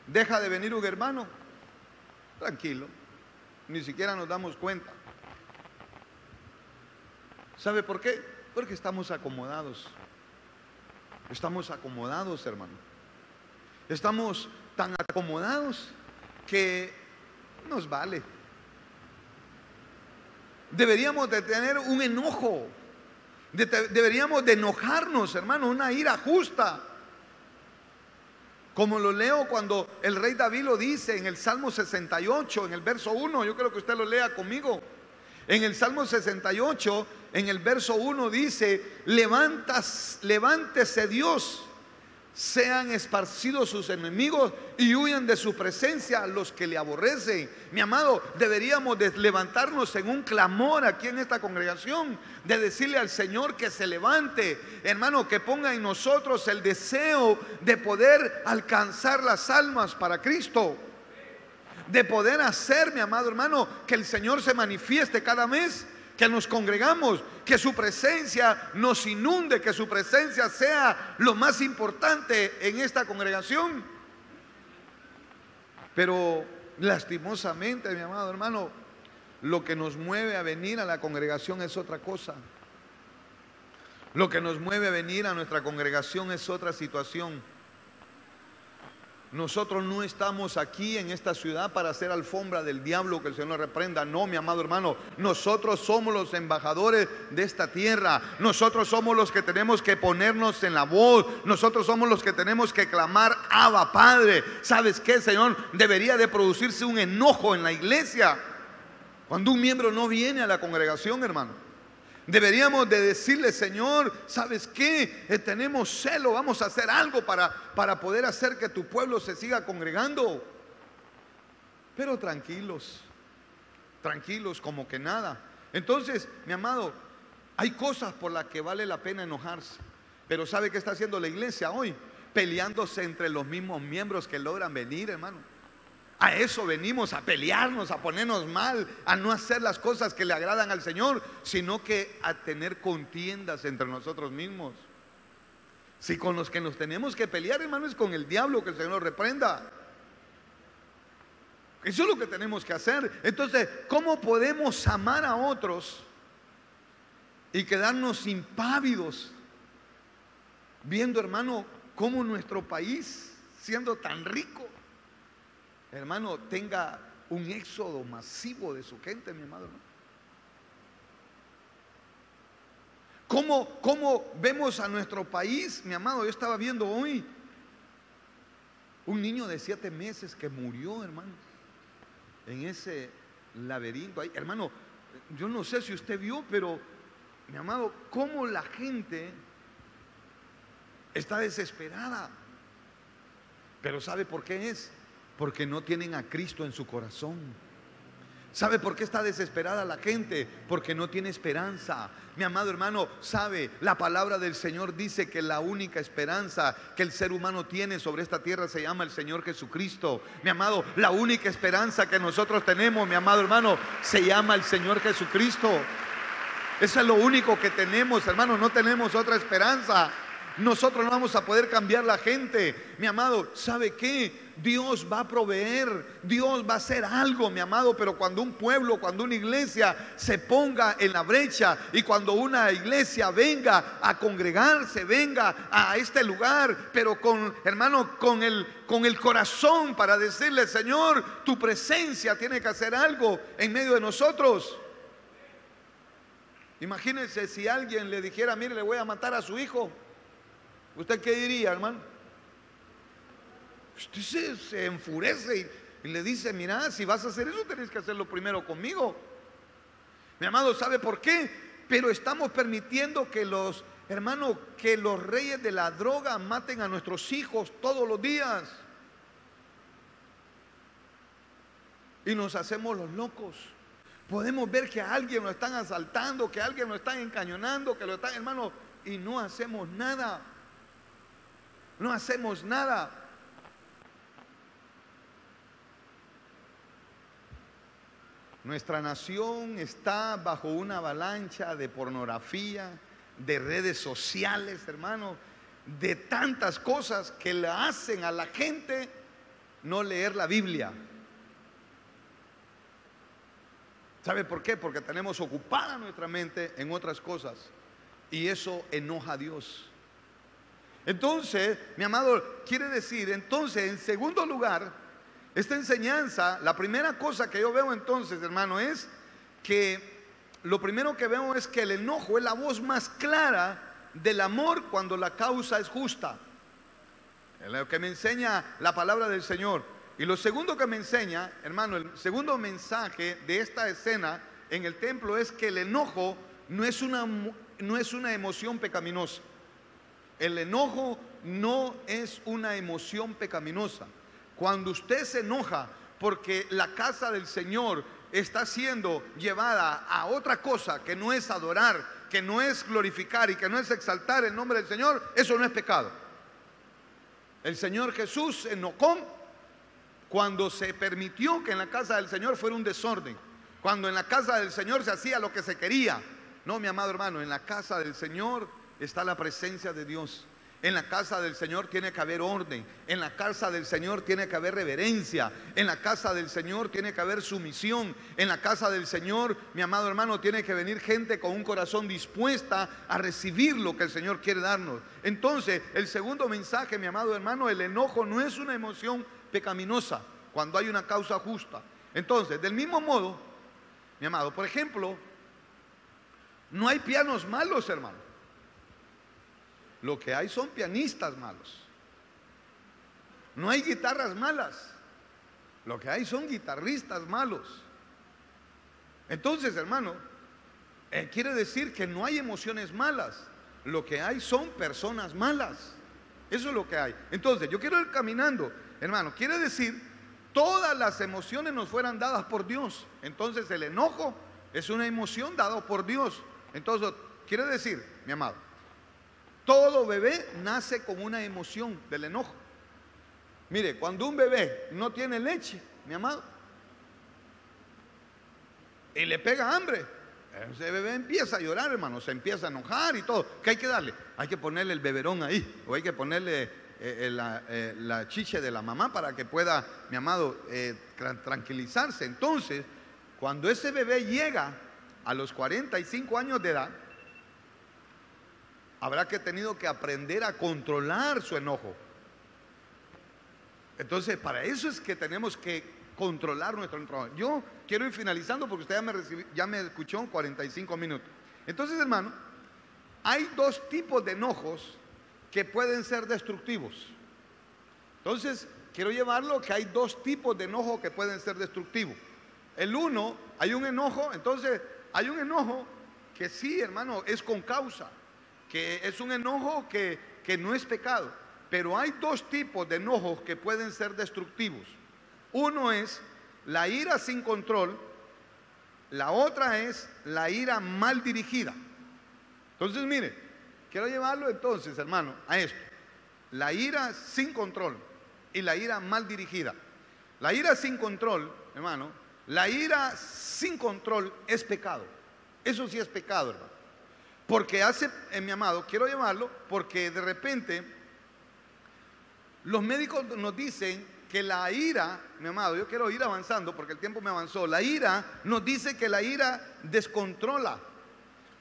Deja de venir un hermano, tranquilo, ni siquiera nos damos cuenta. ¿Sabe por qué? Porque estamos acomodados. Estamos acomodados, hermano. Estamos tan acomodados que nos vale. Deberíamos de tener un enojo. Deberíamos de enojarnos, hermano, una ira justa. Como lo leo cuando el rey David lo dice en el Salmo 68, en el verso 1. Yo creo que usted lo lea conmigo. En el Salmo 68, en el verso 1 dice: levántese Dios, sean esparcidos sus enemigos y huyan de su presencia los que le aborrecen. Mi amado, deberíamos de levantarnos en un clamor aquí en esta congregación, de decirle al Señor que se levante, hermano, que ponga en nosotros el deseo de poder alcanzar las almas para Cristo, de poder hacer, mi amado hermano, que el Señor se manifieste cada mes que nos congregamos, que su presencia nos inunde, que su presencia sea lo más importante en esta congregación. Pero lastimosamente, mi amado hermano, lo que nos mueve a venir a la congregación es otra cosa. Lo que nos mueve a venir a nuestra congregación es otra situación. Nosotros no estamos aquí en esta ciudad para hacer alfombra del diablo, que el Señor nos reprenda. No, mi amado hermano, nosotros somos los embajadores de esta tierra. Nosotros somos los que tenemos que ponernos en la voz. Nosotros somos los que tenemos que clamar: Abba, Padre. ¿Sabes qué, Señor? Debería de producirse un enojo en la iglesia cuando un miembro no viene a la congregación, hermano. Deberíamos de decirle: Señor, ¿sabes qué? Tenemos celo, vamos a hacer algo para poder hacer que tu pueblo se siga congregando. Pero tranquilos, tranquilos, como que nada. Entonces, mi amado, hay cosas por las que vale la pena enojarse. Pero ¿sabe qué está haciendo la iglesia hoy? Peleándose entre los mismos miembros que logran venir, hermano. A eso venimos, a pelearnos, a ponernos mal, a no hacer las cosas que le agradan al Señor, sino que a tener contiendas entre nosotros mismos. Si con los que nos tenemos que pelear, hermano, es con el diablo, que el Señor nos reprenda. Eso es lo que tenemos que hacer. Entonces, ¿cómo podemos amar a otros y quedarnos impávidos viendo, hermano, cómo nuestro país, siendo tan rico, hermano, tenga un éxodo masivo de su gente, mi amado hermano? ¿Cómo vemos a nuestro país, mi amado? Yo estaba viendo hoy un niño de 7 meses que murió, hermano, en ese laberinto. Ay, hermano, yo no sé si usted vio, pero, mi amado, cómo la gente está desesperada. Pero ¿sabe por qué es? Porque no tienen a Cristo en su corazón. ¿Sabe por qué está desesperada la gente? Porque no tiene esperanza. Mi amado hermano, sabe, la palabra del Señor dice que la única esperanza que el ser humano tiene sobre esta tierra se llama el Señor Jesucristo. Mi amado, la única esperanza que nosotros tenemos, mi amado hermano, se llama el Señor Jesucristo. Eso es lo único que tenemos, hermano, no tenemos otra esperanza. Nosotros no vamos a poder cambiar la gente. Mi amado, ¿sabe qué? Dios va a proveer, Dios va a hacer algo, mi amado. Pero cuando un pueblo, cuando una iglesia se ponga en la brecha, y cuando una iglesia venga a congregarse, venga a este lugar, pero con, hermano, con el corazón para decirle: Señor, tu presencia tiene que hacer algo en medio de nosotros. Imagínense si alguien le dijera: mire, le voy a matar a su hijo. ¿Usted qué diría, hermano? Usted se enfurece y le dice: mira, si vas a hacer eso, tenés que hacerlo primero conmigo. Mi amado, ¿sabe por qué? Pero estamos permitiendo que los, hermano, que los reyes de la droga maten a nuestros hijos todos los días. Y nos hacemos los locos. Podemos ver que a alguien lo están asaltando, que a alguien lo están encañonando, que lo están, hermano, y no hacemos nada. No hacemos nada. Nuestra nación está bajo una avalancha de pornografía, de redes sociales, hermano, de tantas cosas que le hacen a la gente no leer la Biblia. ¿Sabe por qué? Porque tenemos ocupada nuestra mente en otras cosas, y eso enoja a Dios. Entonces, mi amado, quiere decir, entonces, en segundo lugar, esta enseñanza, la primera cosa que yo veo entonces, hermano, es que lo primero que veo es que el enojo es la voz más clara del amor cuando la causa es justa. Es lo que me enseña la palabra del Señor. Y lo segundo que me enseña, hermano, el segundo mensaje de esta escena en el templo es que el enojo no es una emoción pecaminosa. El enojo no es una emoción pecaminosa. Cuando usted se enoja porque la casa del Señor está siendo llevada a otra cosa que no es adorar, que no es glorificar y que no es exaltar el nombre del Señor, eso no es pecado. El Señor Jesús se enojó cuando se permitió que en la casa del Señor fuera un desorden, cuando en la casa del Señor se hacía lo que se quería. No, mi amado hermano, en la casa del Señor está la presencia de Dios. En la casa del Señor tiene que haber orden. En la casa del Señor tiene que haber reverencia. En la casa del Señor tiene que haber sumisión. En la casa del Señor, mi amado hermano, tiene que venir gente con un corazón dispuesta a recibir lo que el Señor quiere darnos. Entonces, el segundo mensaje, mi amado hermano, el enojo no es una emoción pecaminosa cuando hay una causa justa. Entonces, del mismo modo, mi amado, por ejemplo, no hay pianos malos, hermano. Lo que hay son pianistas malos. No hay guitarras malas. Lo que hay son guitarristas malos. Entonces, hermano, quiere decir que no hay emociones malas. Lo que hay son personas malas. Eso es lo que hay. Entonces, yo quiero ir caminando, hermano. Quiere decir, todas las emociones nos fueran dadas por Dios. Entonces, el enojo es una emoción dada por Dios. Entonces, quiere decir, mi amado, todo bebé nace con una emoción del enojo. Mire, cuando un bebé no tiene leche, mi amado, y le pega hambre, ese bebé empieza a llorar, hermano, se empieza a enojar y todo. ¿Qué hay que darle? Hay que ponerle el beberón ahí, o hay que ponerle la chiche de la mamá para que pueda, mi amado, tranquilizarse. Entonces, cuando ese bebé llega a los 45 años de edad, habrá que tenido que aprender a controlar su enojo. Entonces, para eso es que tenemos que controlar nuestro enojo. Yo quiero ir finalizando porque usted ya me escuchó en 45 minutos. Entonces, hermano, hay dos tipos de enojos que pueden ser destructivos. Entonces, quiero llevarlo que hay dos tipos de enojo que pueden ser destructivos. El uno, hay un enojo, entonces, hay un enojo que sí, hermano, es con causa, que es un enojo que no es pecado, pero hay dos tipos de enojos que pueden ser destructivos. Uno es la ira sin control, la otra es la ira mal dirigida. Entonces, mire, quiero llevarlo entonces, hermano, a esto. La ira sin control y la ira mal dirigida. La ira sin control, hermano, la ira sin control es pecado. Eso sí es pecado, hermano. Porque mi amado, quiero llevarlo porque de repente los médicos nos dicen que la ira, mi amado, yo quiero ir avanzando porque el tiempo me avanzó. La ira nos dice que la ira descontrola.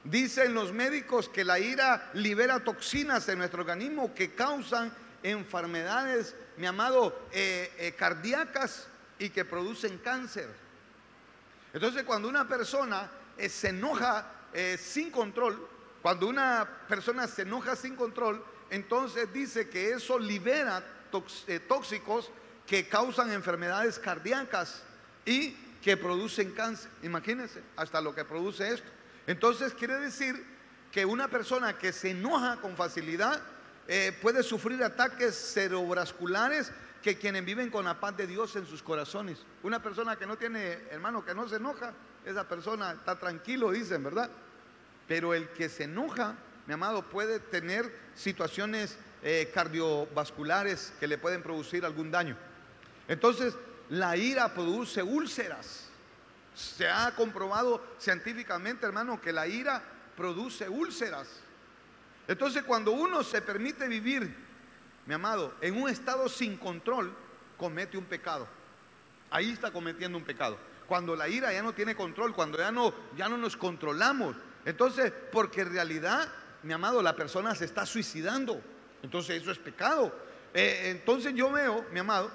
Dicen los médicos que la ira libera toxinas en nuestro organismo que causan enfermedades, mi amado, cardíacas y que producen cáncer. Entonces, cuando una persona se enoja sin control, cuando una persona se enoja sin control, entonces dice que eso libera tóxicos que causan enfermedades cardíacas y que producen cáncer. Imagínense hasta lo que produce esto. Entonces quiere decir que una persona que se enoja con facilidad puede sufrir ataques cerebrovasculares que quienes viven con la paz de Dios en sus corazones. Una persona que no tiene, hermano, que no se enoja, esa persona está tranquilo, dicen, ¿verdad? Pero el que se enoja, mi amado, puede tener situaciones cardiovasculares que le pueden producir algún daño. Entonces, la ira produce úlceras. Se ha comprobado científicamente, hermano, que la ira produce úlceras. Entonces, cuando uno se permite vivir, mi amado, en un estado sin control, comete un pecado. Ahí está cometiendo un pecado. Cuando la ira ya no tiene control, cuando ya no nos controlamos. Entonces, porque en realidad, mi amado, la persona se está suicidando. Entonces, eso es pecado. Entonces, yo veo, mi amado,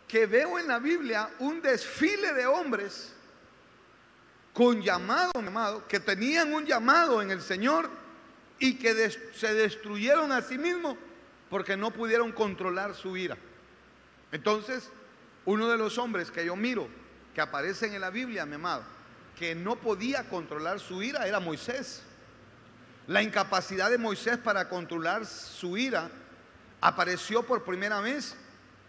que veo en la Biblia un desfile de hombres con llamado, mi amado, que tenían un llamado en el Señor y que se destruyeron a sí mismos porque no pudieron controlar su ira. Entonces, uno de los hombres que yo miro, que aparecen en la Biblia, mi amado, que no podía controlar su ira, era Moisés. La incapacidad de Moisés para controlar su ira apareció por primera vez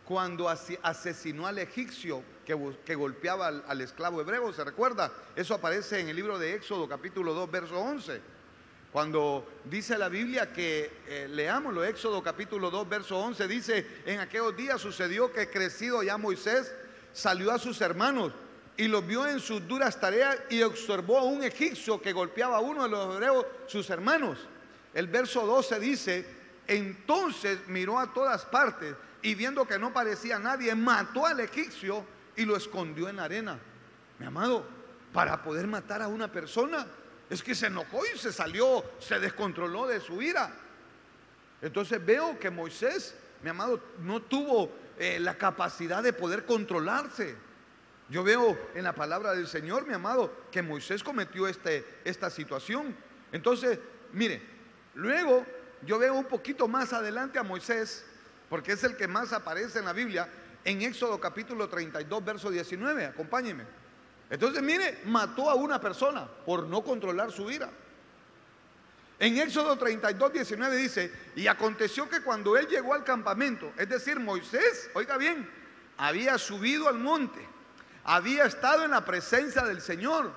cuando asesinó al egipcio que golpeaba al esclavo hebreo. ¿Se recuerda? Eso aparece en el libro de Éxodo capítulo 2 verso 11, cuando dice la Biblia que, leámoslo, Éxodo capítulo 2 verso 11, dice: en aquellos días sucedió que, crecido ya Moisés, salió a sus hermanos y los vio en sus duras tareas, y observó a un egipcio que golpeaba a uno de los hebreos, sus hermanos. El verso 12 dice: entonces miró a todas partes, y viendo que no parecía nadie, mató al egipcio y lo escondió en la arena. Mi amado, para poder matar a una persona, es que se enojó y se salió, se descontroló de su ira. Entonces veo que Moisés, mi amado, no tuvo la capacidad de poder controlarse. Yo veo en la palabra del Señor, mi amado, que Moisés cometió esta situación. Entonces, mire, luego yo veo un poquito más adelante a Moisés, porque es el que más aparece en la Biblia, en Éxodo capítulo 32, verso 19. Acompáñenme. Entonces, mire, mató a una persona por no controlar su ira. En Éxodo 32, 19 dice: y aconteció que cuando él llegó al campamento, es decir, Moisés, oiga bien, había subido al monte, había estado en la presencia del Señor,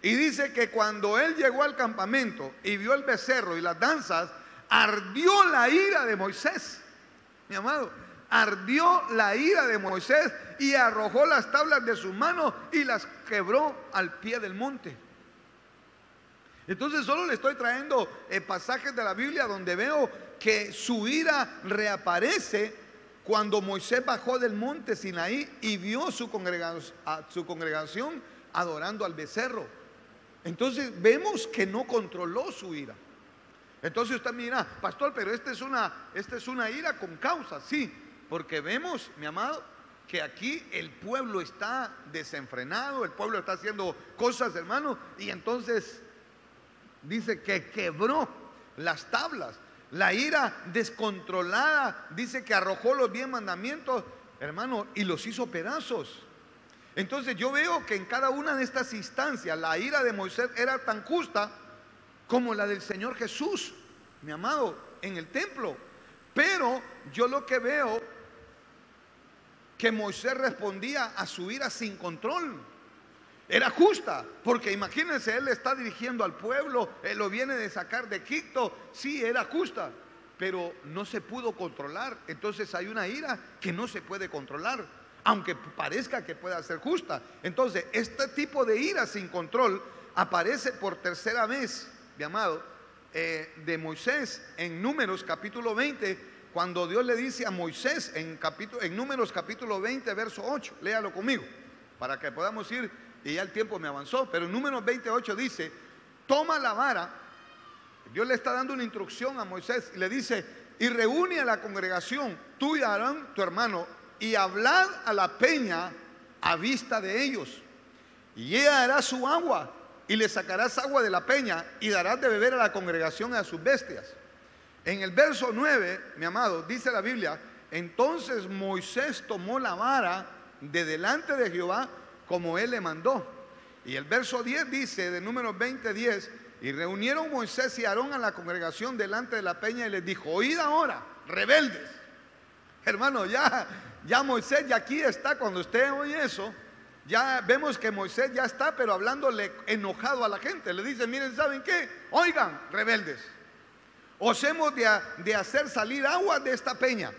y dice que cuando él llegó al campamento y vio el becerro y las danzas, ardió la ira de Moisés. Mi amado, ardió la ira de Moisés, y arrojó las tablas de sus manos y las quebró al pie del monte. Entonces solo le estoy trayendo pasajes de la Biblia donde veo que su ira reaparece cuando Moisés bajó del monte Sinaí y vio a su congregación adorando al becerro. Entonces vemos que no controló su ira. Entonces usted me dirá: pastor, pero esta es una ira con causa. Sí, porque vemos, mi amado, que aquí el pueblo está desenfrenado, el pueblo está haciendo cosas, hermano, y entonces dice que quebró las tablas. La ira descontrolada, dice que arrojó los 10 mandamientos, hermano, y los hizo pedazos. Entonces yo veo que en cada una de estas instancias la ira de Moisés era tan justa como la del Señor Jesús, mi amado, en el templo. Pero yo lo que veo, que Moisés respondía a su ira sin control. Era justa, porque imagínense, él está dirigiendo al pueblo, él lo viene de sacar de Egipto. Sí, era justa, pero no se pudo controlar. Entonces hay una ira que no se puede controlar, aunque parezca que pueda ser justa. Entonces este tipo de ira sin control aparece por tercera vez, mi amado, de Moisés en Números capítulo 20, cuando Dios le dice a Moisés en Números capítulo 20 verso 8, léalo conmigo para que podamos ir, y ya el tiempo me avanzó, pero en Números 28 dice: toma la vara. Dios le está dando una instrucción a Moisés y le dice: y reúne a la congregación, tú y Aarón tu hermano, y hablad a la peña a vista de ellos, y ella dará su agua, y le sacarás agua de la peña, y darás de beber a la congregación y a sus bestias. En el verso 9, mi amado, dice la Biblia: entonces Moisés tomó la vara de delante de Jehová como él le mandó. Y el verso 10 dice, de Números 20, 10: y reunieron Moisés y Aarón a la congregación delante de la peña, y les dijo: oíd ahora, rebeldes. Hermano, ya Moisés ya aquí está. Cuando usted oye eso, ya vemos que Moisés ya está, pero hablándole enojado a la gente. Le dice: miren, ¿saben qué? Oigan, rebeldes, os hemos de hacer salir agua de esta peña.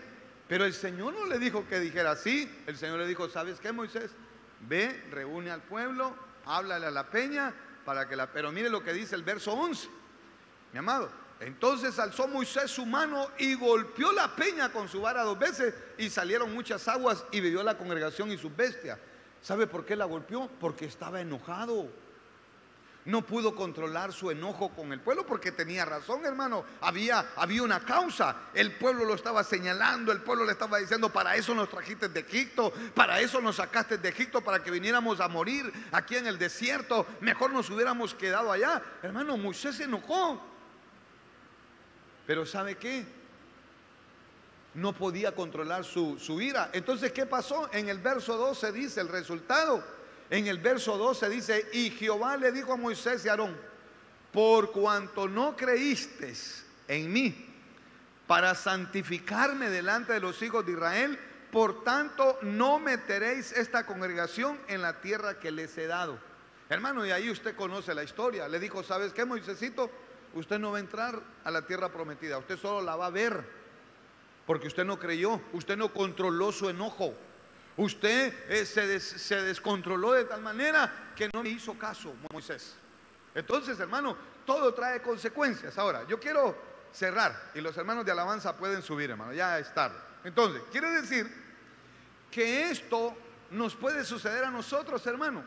Pero el Señor no le dijo que dijera así. El Señor le dijo: ¿sabes qué, Moisés? Ve, reúne al pueblo, háblale a la peña para que Pero mire lo que dice el verso 11, mi amado. Entonces alzó Moisés su mano y golpeó la peña con su vara 2 veces, y salieron muchas aguas, y bebió la congregación y sus bestias. ¿Sabe por qué la golpeó? Porque estaba enojado. No pudo controlar su enojo con el pueblo, porque tenía razón, hermano. Había una causa. El pueblo lo estaba señalando, el pueblo le estaba diciendo: para eso nos trajiste de Egipto, para eso nos sacaste de Egipto, para que viniéramos a morir aquí en el desierto. Mejor nos hubiéramos quedado allá. Hermano, Moisés se enojó. Pero ¿sabe qué? no podía controlar su ira. Entonces, ¿qué pasó? En el verso 12 dice el resultado. En el verso 12 dice: y Jehová le dijo a Moisés y a Aarón: por cuanto no creísteis en mí para santificarme delante de los hijos de Israel, por tanto no meteréis esta congregación en la tierra que les he dado. Hermano, y ahí usted conoce la historia. Le dijo: ¿sabes qué, Moisésito? Usted no va a entrar a la tierra prometida, usted solo la va a ver, porque usted no creyó, usted no controló su enojo, usted se descontroló de tal manera que no me hizo caso, Moisés. Entonces, hermano, todo trae consecuencias. Ahora, yo quiero cerrar, y los hermanos de alabanza pueden subir, hermano, ya es tarde. Entonces, quiere decir que esto nos puede suceder a nosotros, hermano.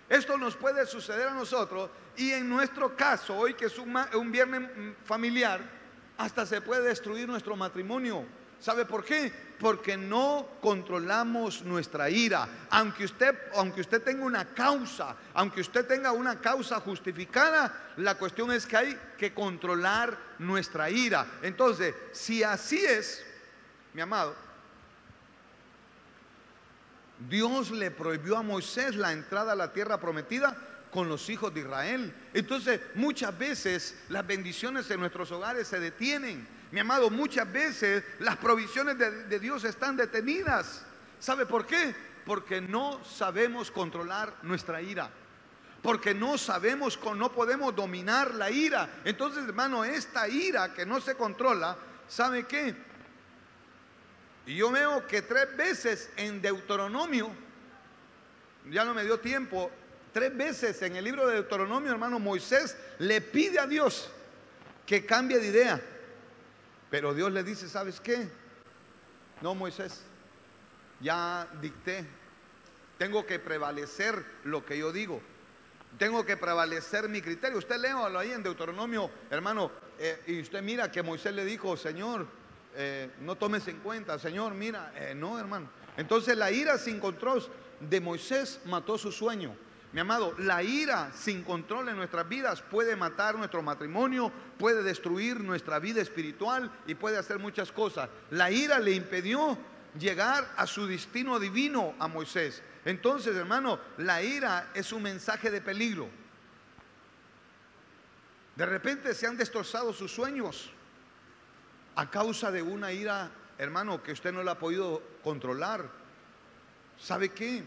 Esto nos puede suceder a nosotros, y en nuestro caso, hoy que es un viernes familiar, hasta se puede destruir nuestro matrimonio. ¿Sabe por qué? Porque no controlamos nuestra ira. Aunque usted tenga una causa, aunque usted tenga una causa justificada, la cuestión es que hay que controlar nuestra ira. Entonces, si así es, mi amado, Dios le prohibió a Moisés la entrada a la tierra prometida con los hijos de Israel. Entonces, muchas veces las bendiciones en nuestros hogares se detienen. Mi amado, muchas veces las provisiones de Dios están detenidas. ¿Sabe por qué? Porque no sabemos controlar nuestra ira. Porque no podemos dominar la ira. Entonces, hermano, esta ira que no se controla, ¿sabe qué? Y yo veo que 3 veces en Deuteronomio, ya no me dio tiempo, 3 veces en el libro de Deuteronomio, hermano, Moisés le pide a Dios que cambie de idea. Pero Dios le dice: ¿sabes qué? No, Moisés, ya dicté, tengo que prevalecer lo que yo digo, tengo que prevalecer mi criterio. Usted léalo ahí en Deuteronomio, hermano, y usted mira que Moisés le dijo: Señor, no tomes en cuenta, Señor, mira, no, hermano. Entonces la ira sin control de Moisés mató su sueño. Mi amado, la ira sin control en nuestras vidas puede matar nuestro matrimonio, puede destruir nuestra vida espiritual y puede hacer muchas cosas. La ira le impidió llegar a su destino divino a Moisés. Entonces, hermano, la ira es un mensaje de peligro. De repente se han destrozado sus sueños a causa de una ira, hermano, que usted no la ha podido controlar. ¿Sabe qué?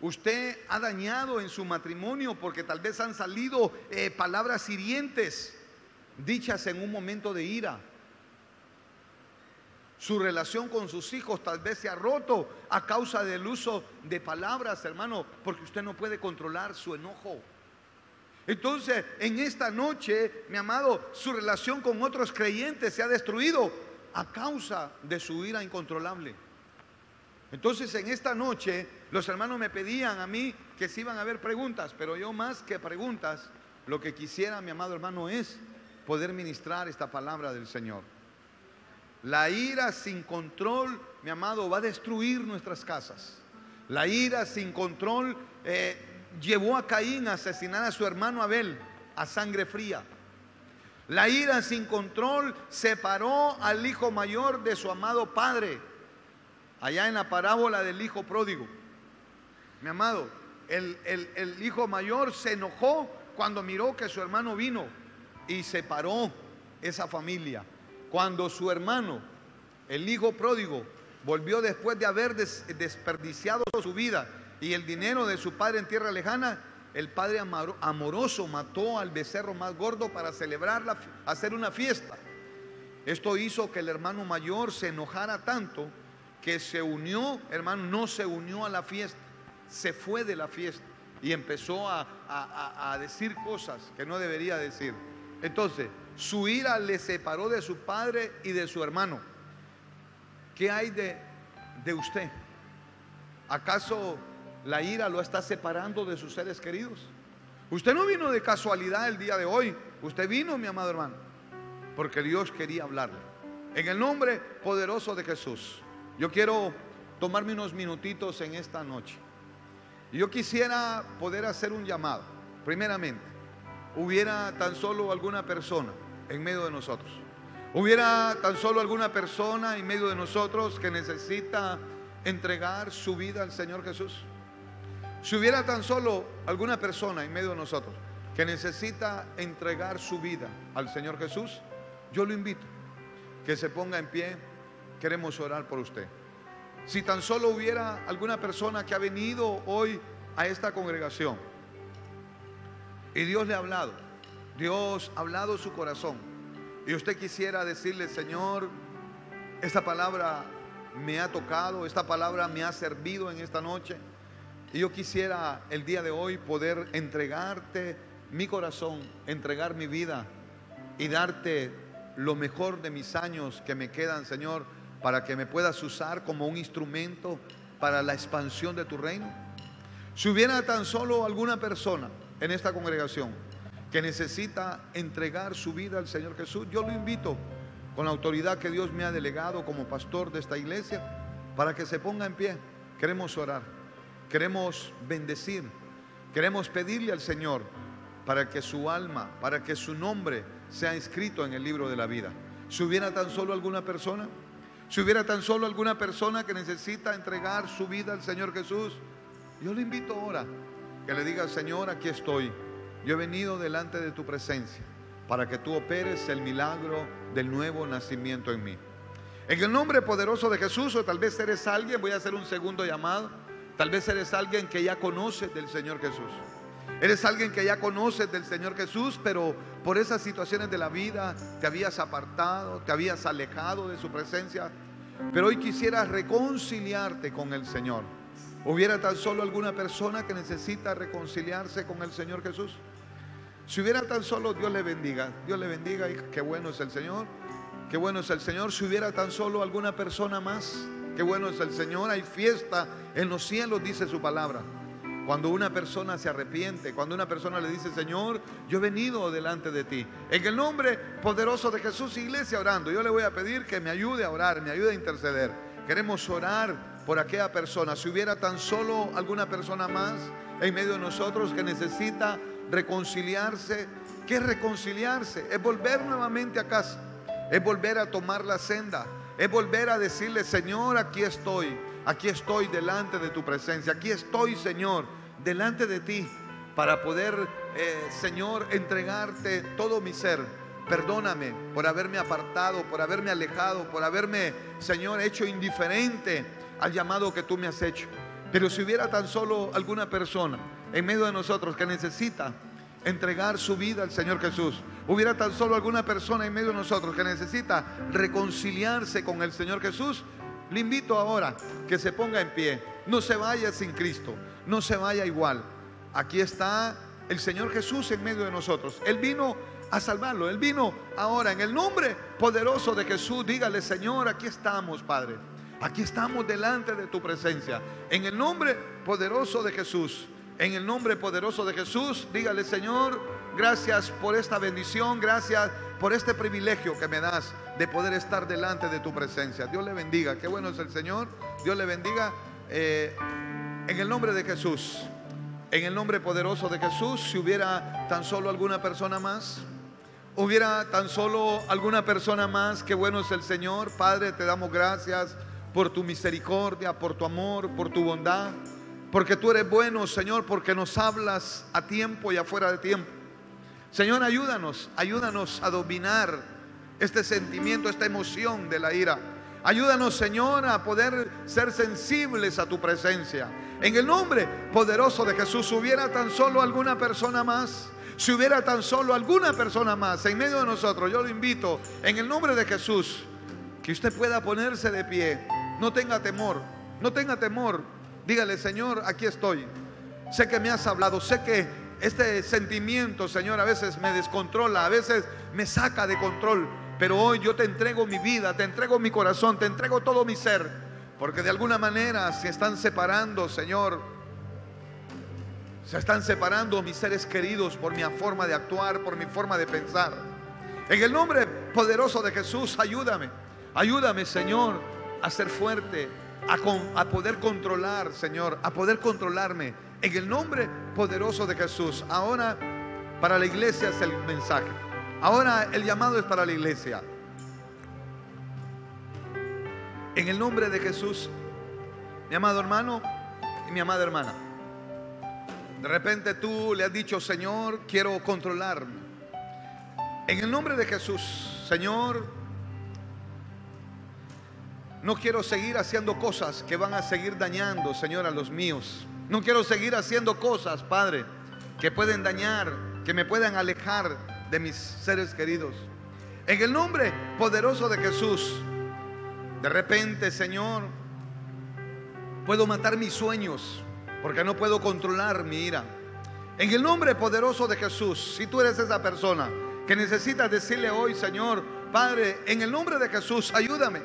Usted ha dañado en su matrimonio porque tal vez han salido palabras hirientes dichas en un momento de ira. Su relación con sus hijos tal vez se ha roto a causa del uso de palabras, hermano, porque usted no puede controlar su enojo. Entonces, en esta noche, mi amado, su relación con otros creyentes se ha destruido a causa de su ira incontrolable. Entonces, en esta noche, los hermanos me pedían a mí que si iban a haber preguntas, pero yo más que preguntas, lo que quisiera, mi amado hermano, es poder ministrar esta palabra del Señor. La ira sin control, mi amado, va a destruir nuestras casas. La ira sin control llevó a Caín a asesinar a su hermano Abel a sangre fría. La ira sin control separó al hijo mayor de su amado padre, allá en la parábola del hijo pródigo. Mi amado, el hijo mayor se enojó cuando miró que su hermano vino y separó esa familia. Cuando su hermano, el hijo pródigo, volvió después de haber desperdiciado su vida y el dinero de su padre en tierra lejana, el padre amoroso mató al becerro más gordo para celebrarla, hacer una fiesta. Esto hizo que el hermano mayor se enojara tanto que se unió, hermano, no se unió a la fiesta, se fue de la fiesta y empezó a decir cosas que no debería decir. Entonces, su ira le separó de su padre y de su hermano. ¿Qué hay de usted? ¿Acaso la ira lo está separando de sus seres queridos? Usted no vino de casualidad el día de hoy. Usted vino, mi amado hermano, porque Dios quería hablarle. En el nombre poderoso de Jesús, yo quiero tomarme unos minutitos en esta noche. Yo quisiera poder hacer un llamado. Primeramente, hubiera tan solo alguna persona en medio de nosotros, Hubiera tan solo alguna persona en medio de nosotros que necesita entregar su vida al Señor Jesús. Si hubiera tan solo alguna persona en medio de nosotros que necesita entregar su vida al Señor Jesús, yo lo invito que se ponga en pie. Queremos orar por usted. Si tan solo hubiera alguna persona que ha venido hoy a esta congregación y Dios le ha hablado, Dios ha hablado su corazón, y usted quisiera decirle: Señor, esta palabra me ha tocado, esta palabra me ha servido en esta noche, y yo quisiera el día de hoy poder entregarte mi corazón, entregar mi vida y darte lo mejor de mis años que me quedan, Señor, para que me puedas usar como un instrumento para la expansión de tu reino. Si hubiera tan solo alguna persona en esta congregación que necesita entregar su vida al Señor Jesús, yo lo invito con la autoridad que Dios me ha delegado como pastor de esta iglesia para que se ponga en pie. Queremos orar, queremos bendecir, queremos pedirle al Señor para que su alma, para que su nombre sea inscrito en el libro de la vida. Si hubiera tan solo alguna persona, si hubiera tan solo alguna persona que necesita entregar su vida al Señor Jesús, yo le invito ahora que le diga: Señor, aquí estoy. Yo he venido delante de tu presencia para que tú operes el milagro del nuevo nacimiento en mí. En el nombre poderoso de Jesús. O tal vez eres alguien, voy a hacer un segundo llamado, tal vez eres alguien que ya conoces del Señor Jesús. Eres alguien que ya conoces del Señor Jesús, pero por esas situaciones de la vida te habías apartado, te habías alejado de su presencia, pero hoy quisieras reconciliarte con el Señor. ¿Hubiera tan solo alguna persona que necesita reconciliarse con el Señor Jesús? Si hubiera tan solo, Dios le bendiga, y qué bueno es el Señor, qué bueno es el Señor. Si hubiera tan solo alguna persona más, qué bueno es el Señor. Hay fiesta en los cielos, dice su palabra. Cuando una persona se arrepiente, cuando una persona le dice: Señor, yo he venido delante de ti. En el nombre poderoso de Jesús, iglesia orando, yo le voy a pedir que me ayude a orar, me ayude a interceder. Queremos orar por aquella persona. Si hubiera tan solo alguna persona más en medio de nosotros que necesita reconciliarse. ¿Qué es reconciliarse? Es volver nuevamente a casa, es volver a tomar la senda, es volver a decirle: Señor, aquí estoy delante de tu presencia, aquí estoy, Señor, delante de ti, para poder, Señor, entregarte todo mi ser. Perdóname por haberme apartado, por haberme alejado, por haberme, Señor, hecho indiferente al llamado que tú me has hecho. Pero si hubiera tan solo alguna persona en medio de nosotros que necesita entregar su vida al Señor Jesús, hubiera tan solo alguna persona en medio de nosotros que necesita reconciliarse con el Señor Jesús, le invito ahora que se ponga en pie. No se vaya sin Cristo, no se vaya igual. Aquí está el Señor Jesús en medio de nosotros. Él vino a salvarlo, Él vino ahora. En el nombre poderoso de Jesús, dígale: Señor, aquí estamos, Padre, aquí estamos delante de tu presencia. En el nombre poderoso de Jesús, en el nombre poderoso de Jesús, dígale: Señor, gracias por esta bendición, gracias por este privilegio que me das de poder estar delante de tu presencia. Dios le bendiga, qué bueno es el Señor. Dios le bendiga. En el nombre de Jesús, en el nombre poderoso de Jesús, si hubiera tan solo alguna persona más, hubiera tan solo alguna persona más, qué bueno es el Señor. Padre, te damos gracias por tu misericordia, por tu amor, por tu bondad, porque tú eres bueno, Señor, porque nos hablas a tiempo y afuera de tiempo. Señor, ayúdanos a dominar este sentimiento, esta emoción de la ira. Ayúdanos, Señor, a poder ser sensibles a tu presencia. En el nombre poderoso de Jesús, si hubiera tan solo alguna persona más, si hubiera tan solo alguna persona más en medio de nosotros, yo lo invito en el nombre de Jesús, que usted pueda ponerse de pie. No tenga temor, no tenga temor. Dígale: Señor, aquí estoy. Sé que me has hablado, sé que este sentimiento, Señor, a veces me descontrola, a veces me saca de control, pero hoy yo te entrego mi vida, te entrego mi corazón, te entrego todo mi ser, porque de alguna manera se están separando, Señor, se están separando mis seres queridos por mi forma de actuar, por mi forma de pensar. En el nombre poderoso de Jesús, ayúdame, Señor, a ser fuerte, a poder controlar, Señor, a poder controlarme. En el nombre poderoso de Jesús. Ahora para la iglesia es el mensaje. Ahora el llamado es para la iglesia. En el nombre de Jesús, mi amado hermano y mi amada hermana, de repente tú le has dicho: Señor, quiero controlarme. En el nombre de Jesús, Señor, no quiero seguir haciendo cosas que van a seguir dañando, Señor, a los míos. No quiero seguir haciendo cosas, Padre, que pueden dañar, que me puedan alejar de mis seres queridos. En el nombre poderoso de Jesús, de repente, Señor, puedo matar mis sueños porque no puedo controlar mi ira. En el nombre poderoso de Jesús, si tú eres esa persona que necesitas decirle hoy: Señor, Padre, en el nombre de Jesús, ayúdame.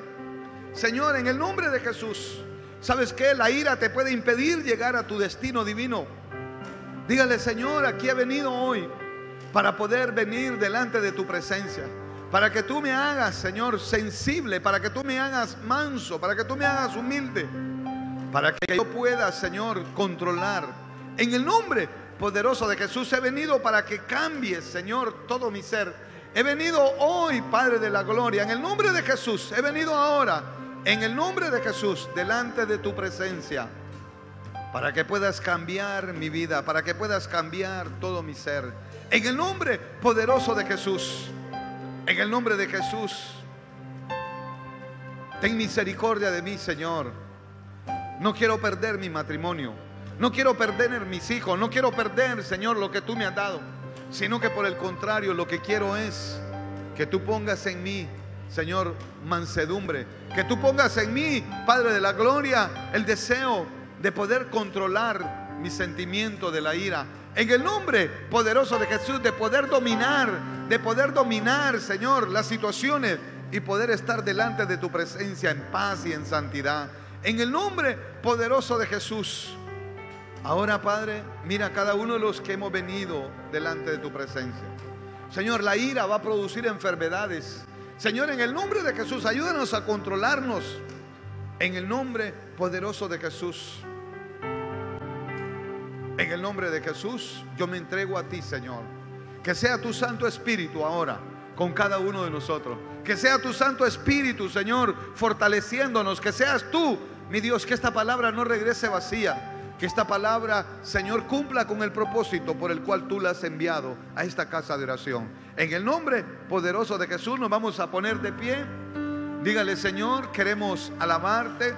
Señor, en el nombre de Jesús. ¿Sabes qué? La ira te puede impedir llegar a tu destino divino. Dígale: Señor, aquí he venido hoy para poder venir delante de tu presencia, para que tú me hagas, Señor, sensible, para que tú me hagas manso, para que tú me hagas humilde, para que yo pueda, Señor, controlar. En el nombre poderoso de Jesús he venido para que cambies, Señor, todo mi ser. He venido hoy, Padre de la gloria, en el nombre de Jesús. He venido ahora, en el nombre de Jesús, delante de tu presencia, para que puedas cambiar mi vida, para que puedas cambiar todo mi ser. En el nombre poderoso de Jesús, en el nombre de Jesús, ten misericordia de mí, Señor. No quiero perder mi matrimonio, no quiero perder mis hijos, no quiero perder, Señor, lo que tú me has dado, sino que por el contrario, lo que quiero es que tú pongas en mí, Señor, mansedumbre, que tú pongas en mí, Padre de la gloria, el deseo de poder controlar mi sentimiento de la ira. En el nombre poderoso de Jesús, de poder dominar, Señor, las situaciones y poder estar delante de tu presencia en paz y en santidad. En el nombre poderoso de Jesús. Ahora, Padre, mira a cada uno de los que hemos venido delante de tu presencia. Señor, la ira va a producir enfermedades. Señor, en el nombre de Jesús, ayúdanos a controlarnos. En el nombre poderoso de Jesús. En el nombre de Jesús, yo me entrego a ti, Señor. Que sea tu Santo Espíritu ahora con cada uno de nosotros. Que sea tu Santo Espíritu, Señor, fortaleciéndonos. Que seas tú, mi Dios, que esta palabra no regrese vacía. Que esta palabra, Señor, cumpla con el propósito por el cual tú la has enviado a esta casa de oración. En el nombre poderoso de Jesús nos vamos a poner de pie. Dígale: Señor, queremos alabarte,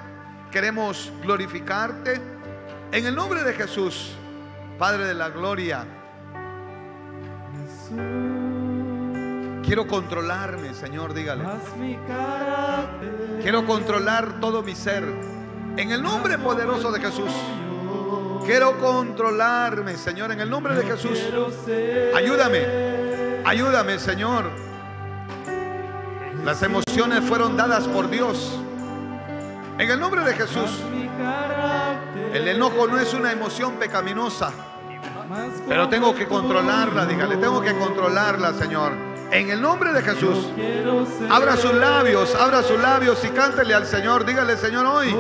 queremos glorificarte. En el nombre de Jesús, Padre de la gloria, quiero controlarme, Señor, dígale. Quiero controlar todo mi ser. En el nombre poderoso de Jesús. Quiero controlarme, Señor, en el nombre de Jesús. Ayúdame, Señor. Las emociones fueron dadas por Dios. En el nombre de Jesús. El enojo no es una emoción pecaminosa, pero tengo que controlarla, dígale, tengo que controlarla, Señor. En el nombre de Jesús. Abra sus labios y cántele al Señor. Dígale: Señor, hoy,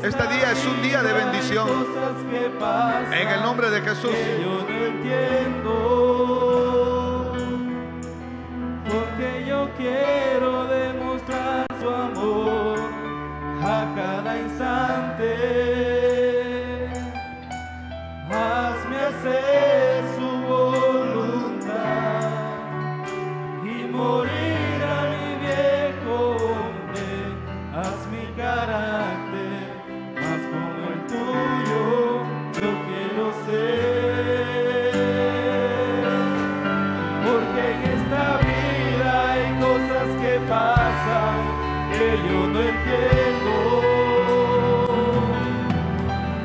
este día es un día de bendición. En el nombre de Jesús. Porque yo quiero demostrar su amor a cada instante. Hazme hacer su voluntad y morir a mi viejo hombre. Haz mi carácter más como el tuyo, yo quiero ser. Porque en esta vida hay cosas que pasan que yo no entiendo.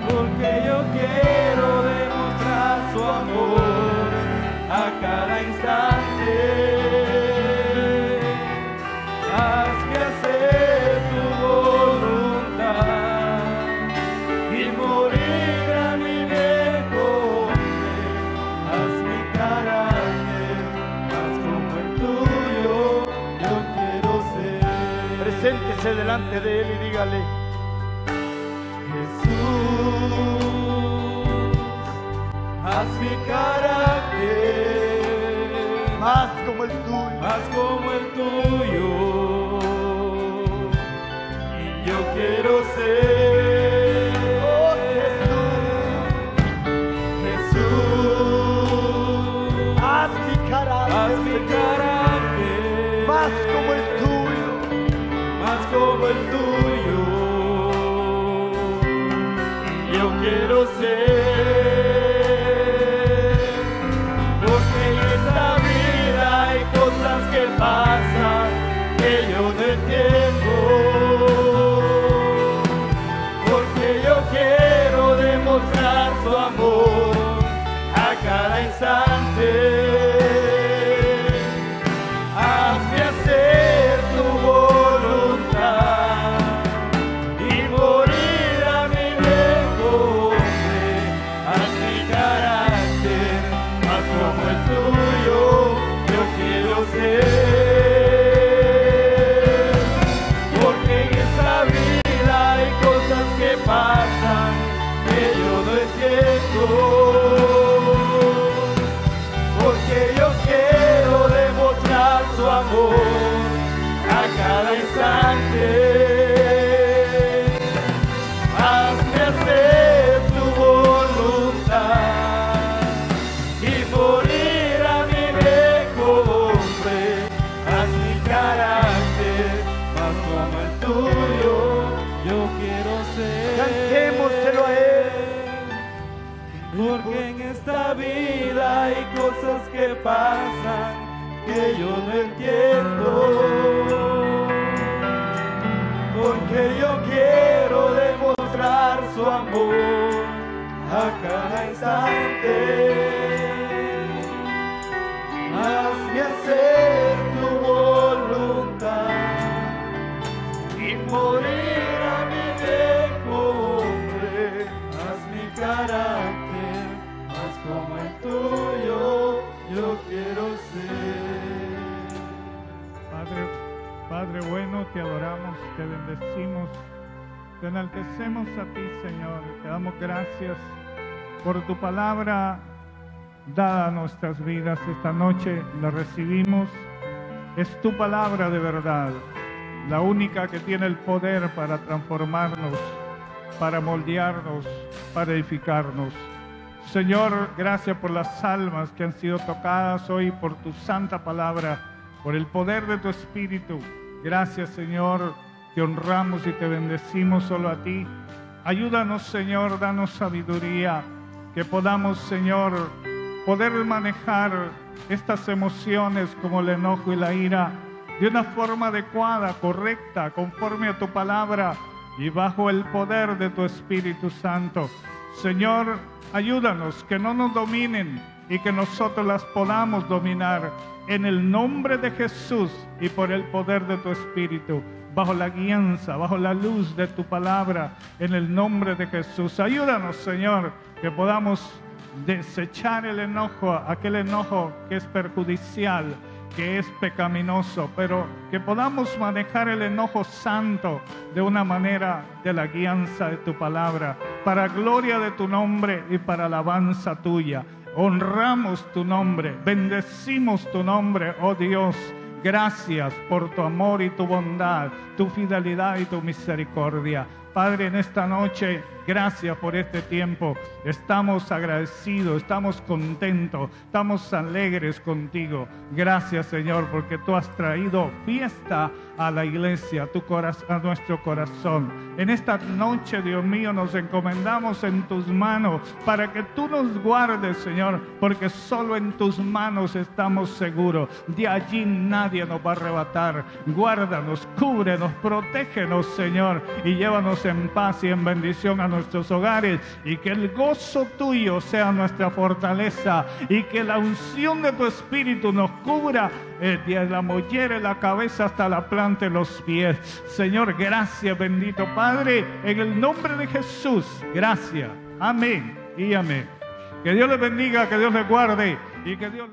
Porque yo quiero demostrar su amor a cada instante. Hazme hacer tu voluntad y morir a mi viejo hombre. Haz mi carácter más como el tuyo, yo quiero ser. Preséntese delante de él y dígale: Jesús, haz mi carácter más como el tuyo, y yo cada instante. Hazme hacer tu voluntad y morir a mi viejo hombre. Haz mi carácter más como el tuyo, yo quiero ser. Cantémoselo a Él. Porque en esta vida hay cosas que pasan que yo no entiendo. Porque yo quiero demostrar su amor a cada instante. Hazme hacer tu voluntad y morir a mi viejo hombre. Haz mi carácter más como el tuyo, yo quiero ser. Padre bueno, te adoramos, te bendecimos, te enaltecemos a ti, Señor. Te damos gracias por tu palabra dada a nuestras vidas. Esta noche la recibimos. Es tu palabra de verdad, la única que tiene el poder para transformarnos, para moldearnos, para edificarnos. Señor, gracias por las almas que han sido tocadas hoy por tu santa palabra, por el poder de tu Espíritu. Gracias, Señor, te honramos y te bendecimos solo a ti. Ayúdanos, Señor, danos sabiduría, que podamos, Señor, poder manejar estas emociones como el enojo y la ira de una forma adecuada, correcta, conforme a tu palabra y bajo el poder de tu Espíritu Santo. Señor, ayúdanos que no nos dominen y que nosotros las podamos dominar en el nombre de Jesús y por el poder de tu Espíritu, bajo la guianza, bajo la luz de tu palabra, en el nombre de Jesús. Ayúdanos, Señor, que podamos desechar el enojo, aquel enojo que es perjudicial, que es pecaminoso, pero que podamos manejar el enojo santo de una manera de la guianza de tu palabra, para gloria de tu nombre y para alabanza tuya. Honramos tu nombre, bendecimos tu nombre, oh Dios. Gracias por tu amor y tu bondad, tu fidelidad y tu misericordia. Padre, en esta noche, gracias por este tiempo. Estamos agradecidos, estamos contentos, estamos alegres contigo. Gracias, Señor, porque tú has traído fiesta a la iglesia, a nuestro corazón. En esta noche, Dios mío, nos encomendamos en tus manos para que tú nos guardes, Señor, porque solo en tus manos estamos seguros. De allí nadie nos va a arrebatar. Guárdanos, cúbrenos, protégenos, Señor, y llévanos en paz y en bendición a nuestros hogares, y que el gozo tuyo sea nuestra fortaleza, y que la unción de tu Espíritu nos cubra desde la mollera de la cabeza hasta la planta de los pies. Señor, gracias, bendito Padre, en el nombre de Jesús. Gracias. Amén y amén. Que Dios les bendiga, que Dios les guarde y que Dios